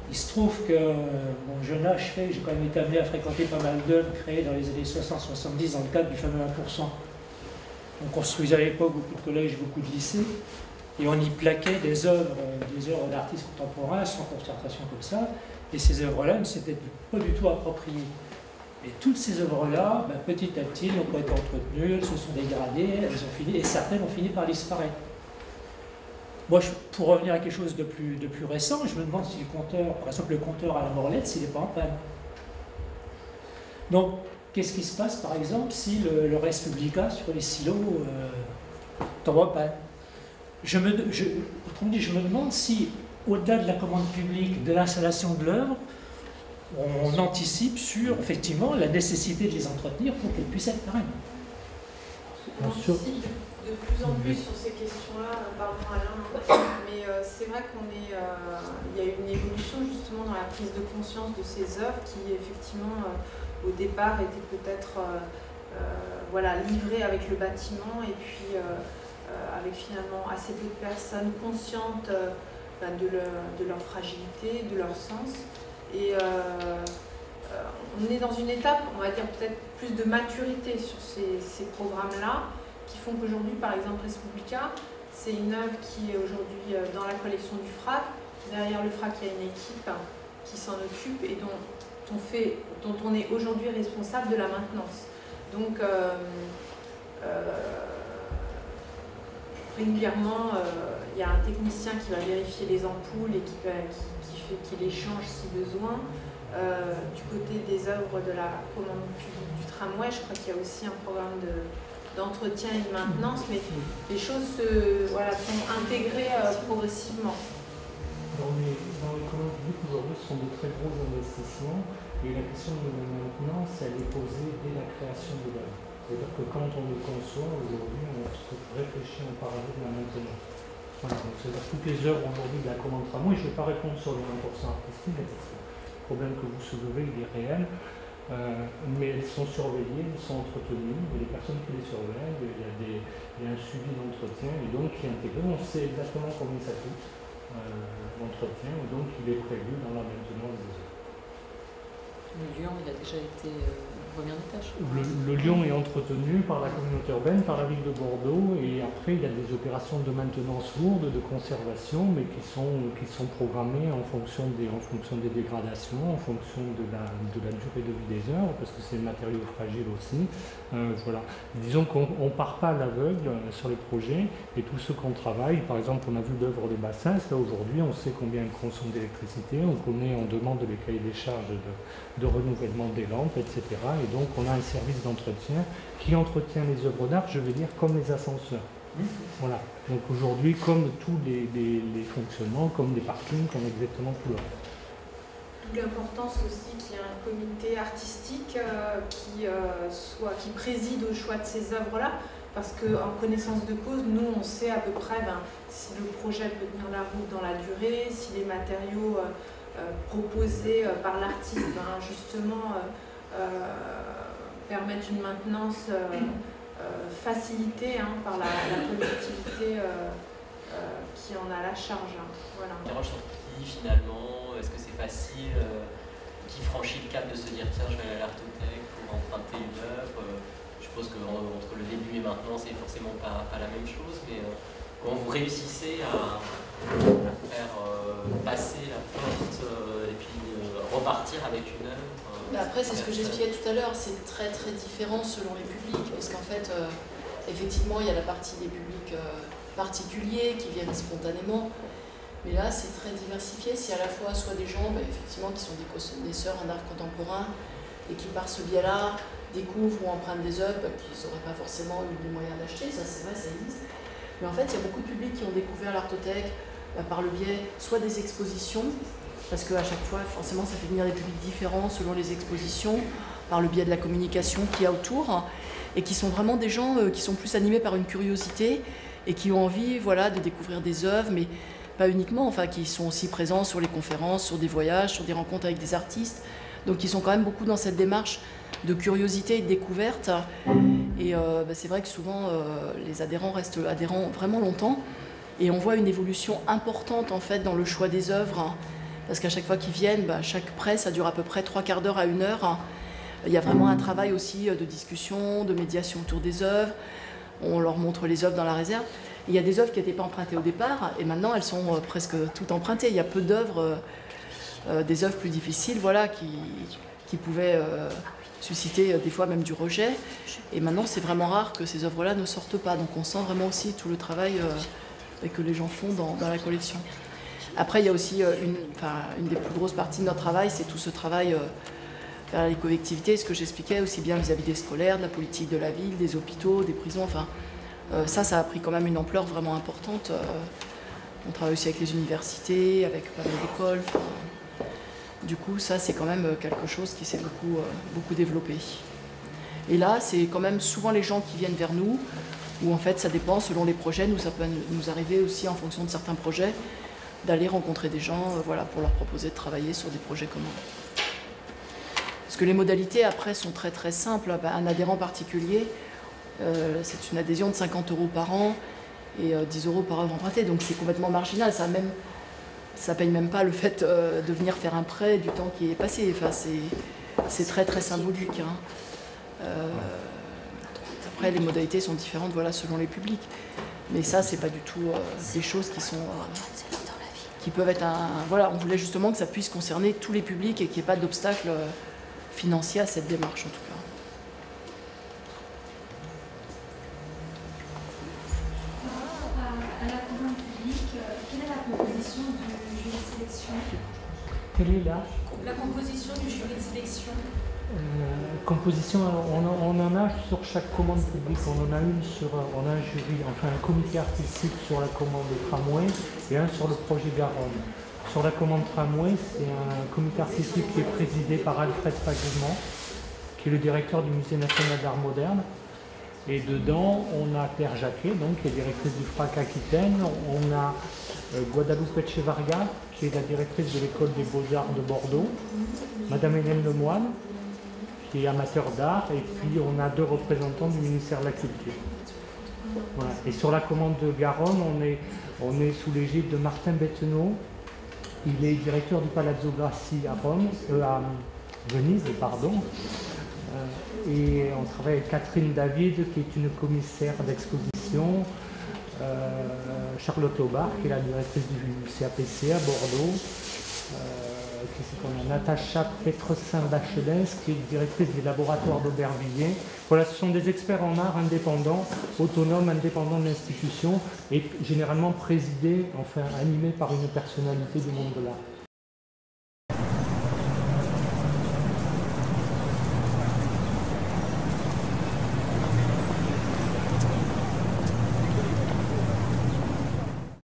Il se trouve que mon jeune âge fait, j'ai quand même été amené à fréquenter pas mal d'œuvres créées dans les années 60-70 dans le cadre du fameux 1%. On construisait à l'époque beaucoup de collèges, beaucoup de lycées, et on y plaquait des œuvres d'artistes contemporains sans concertation comme ça, et ces œuvres-là ne s'étaient pas du tout appropriées. Et toutes ces œuvres-là, petit à petit, n'ont pas été entretenues, elles se sont dégradées, elles ont fini, et certaines ont fini par disparaître. Moi, pour revenir à quelque chose de plus récent, je me demande si le compteur, par exemple le compteur à la Morlette, s'il n'est pas en panne. Donc, qu'est-ce qui se passe, par exemple, si le Res Publica sur les silos tombe en panne? Autrement dit, je me demande si, au-delà de la commande publique, de l'installation de l'œuvre, on anticipe sur, effectivement, la nécessité de les entretenir pour qu'elles puissent être pérennes. De plus en plus sur ces questions-là, pardon Alain, mais c'est vrai il y a une évolution justement dans la prise de conscience de ces œuvres qui effectivement au départ étaient peut-être livrées avec le bâtiment et puis avec finalement assez peu de personnes conscientes de leur fragilité, de leur sens. Et on est dans une étape, on va dire peut-être plus de maturité sur ces programmes-là, qui font qu'aujourd'hui, par exemple, Res Publica, c'est une œuvre qui est aujourd'hui dans la collection du FRAC. Derrière le FRAC, il y a une équipe qui s'en occupe et dont on est aujourd'hui responsable de la maintenance. Donc, régulièrement, il y a un technicien qui va vérifier les ampoules et qui les change si besoin. Du côté des œuvres de la commande publique du tramway, je crois qu'il y a aussi un programme d'entretien et de maintenance, mais les choses sont intégrées progressivement. Dans les commandes publiques aujourd'hui, ce sont de très gros investissements et la question de la maintenance, elle est posée dès la création de l'œuvre. C'est-à-dire que quand on le conçoit, aujourd'hui, on réfléchit en parallèle de la maintenance. Voilà, c'est-à-dire que toutes les œuvres aujourd'hui de la commande tramway, je ne vais pas répondre sur le 20% artistique, parce que le problème que vous soulevez, il est réel, mais elles sont surveillées, elles sont entretenues, il y a des personnes qui les surveillent, il y a un suivi d'entretien, et donc qui est intégré, on sait exactement combien ça coûte, l'entretien, et donc il est prévu dans la maintenance des œuvres. Le lion, il a déjà été première étage. Le lion est entretenu par la communauté urbaine, par la ville de Bordeaux, et après il y a des opérations de maintenance lourde, de conservation, mais qui sont programmées en fonction des dégradations, en fonction de la durée de vie des œuvres, parce que c'est un matériau fragile aussi. Voilà. Disons qu'on ne part pas à l'aveugle sur les projets, et tous ceux qu'on travaille, par exemple on a vu l'œuvre des bassins, là aujourd'hui on sait combien ils consomment d'électricité, on demande les cahiers des charges de renouvellement des lampes, etc. Et donc on a un service d'entretien qui entretient les œuvres d'art, je vais dire, comme les ascenseurs. Voilà. Donc aujourd'hui, comme tous les fonctionnements, comme les parkings, comme exactement tout le reste. D'où l'importance aussi qu'il y ait un comité artistique qui préside au choix de ces œuvres-là, parce qu'en connaissance de cause, nous on sait à peu près si le projet peut tenir la route dans la durée, si les matériaux proposés par l'artiste justement permettent une maintenance facilitée par la collectivité qui en a la charge. Voilà. Les roches sont petits finalement, est-ce que c'est facile qui franchit le cap de se dire tiens je vais aller à l'Artothèque pour emprunter une œuvre, je suppose qu'entre le début et maintenant c'est forcément pas la même chose, mais comment vous réussissez à faire passer la porte et puis repartir avec une œuvre après c'est ce que j'expliquais tout à l'heure, c'est très très différent selon les publics, parce qu'en fait effectivement il y a la partie des publics particuliers qui viennent spontanément, mais là c'est très diversifié, c'est à la fois soit des gens effectivement qui sont des connaisseurs en art contemporain et qui par ce biais-là découvrent ou empruntent des œuvres qu'ils n'auraient pas forcément eu les moyens d'acheter, ça c'est vrai, ça existe. Mais en fait, il y a beaucoup de publics qui ont découvert l'Artothèque par le biais soit des expositions, parce qu'à chaque fois, forcément, ça fait venir des publics différents selon les expositions, par le biais de la communication qu'il y a autour, et qui sont vraiment des gens qui sont plus animés par une curiosité et qui ont envie de découvrir des œuvres, mais pas uniquement, qui sont aussi présents sur les conférences, sur des voyages, sur des rencontres avec des artistes. Donc ils sont quand même beaucoup dans cette démarche de curiosité et de découverte. Et c'est vrai que souvent les adhérents restent adhérents vraiment longtemps. Et on voit une évolution importante en fait dans le choix des œuvres. Parce qu'à chaque fois qu'ils viennent, chaque prêt, ça dure à peu près 3/4 d'heure à 1 heure. Il y a vraiment un travail aussi de discussion, de médiation autour des œuvres. On leur montre les œuvres dans la réserve. Il y a des œuvres qui n'étaient pas empruntées au départ et maintenant elles sont presque toutes empruntées. Il y a peu d'œuvres, des œuvres plus difficiles qui pouvaient susciter des fois même du rejet. Et maintenant c'est vraiment rare que ces œuvres-là ne sortent pas. Donc on sent vraiment aussi tout le travail que les gens font dans la collection. Après il y a aussi une des plus grosses parties de notre travail, c'est tout ce travail vers les collectivités, ce que j'expliquais aussi bien vis-à-vis des scolaires, de la politique de la ville, des hôpitaux, des prisons, ça a pris quand même une ampleur vraiment importante. On travaille aussi avec les universités, avec pas mal d'écoles. Du coup, ça c'est quand même quelque chose qui s'est beaucoup développé. Et là, c'est quand même souvent les gens qui viennent vers nous, où en fait ça dépend selon les projets. Nous, ça peut nous arriver aussi en fonction de certains projets, d'aller rencontrer des gens pour leur proposer de travailler sur des projets communs. Parce que les modalités après sont très très simples. Un adhérent particulier, c'est une adhésion de 50 € par an et 10 € par œuvre empruntée. Donc c'est complètement marginal. Ça paye même pas le fait de venir faire un prêt du temps qui est passé. C'est très très symbolique. Après les modalités sont différentes selon les publics. Mais ça c'est pas du tout des choses qui peuvent être on voulait justement que ça puisse concerner tous les publics et qu'il n'y ait pas d'obstacle financier à cette démarche en tout cas. À la commande publique, quelle est la proposition du jury de sélection? Quelle est la La composition du jury de sélection. Composition, on en a sur chaque commande publique, on en a une sur, on a un jury, enfin un comité artistique sur la commande tramway et un sur le projet Garonne. Sur la commande tramway, c'est un comité artistique qui est présidé par Alfred Fagement, qui est le directeur du Musée national d'art moderne. Et dedans, on a Claire Jacquet, donc, qui est directrice du FRAC Aquitaine. On a Guadalupe Echevarria, qui est la directrice de l'école des beaux-arts de Bordeaux. Madame Hélène Lemoine, qui est amateur d'art. Et puis, on a 2 représentants du ministère de la Culture. Voilà. Et sur la commande de Garonne, on est sous l'égide de Martin Bettenot. Il est directeur du Palazzo Grassi à Venise, pardon. Et on travaille avec Catherine David, qui est une commissaire d'exposition, Charlotte Aubard, qui est la directrice du CAPC à Bordeaux, on a Natacha Petressin-Bachelès, qui est directrice des laboratoires d'Aubervilliers. Voilà, ce sont des experts en art indépendants, autonomes, indépendants de l'institution, et généralement présidés, enfin animés par une personnalité du monde de l'art.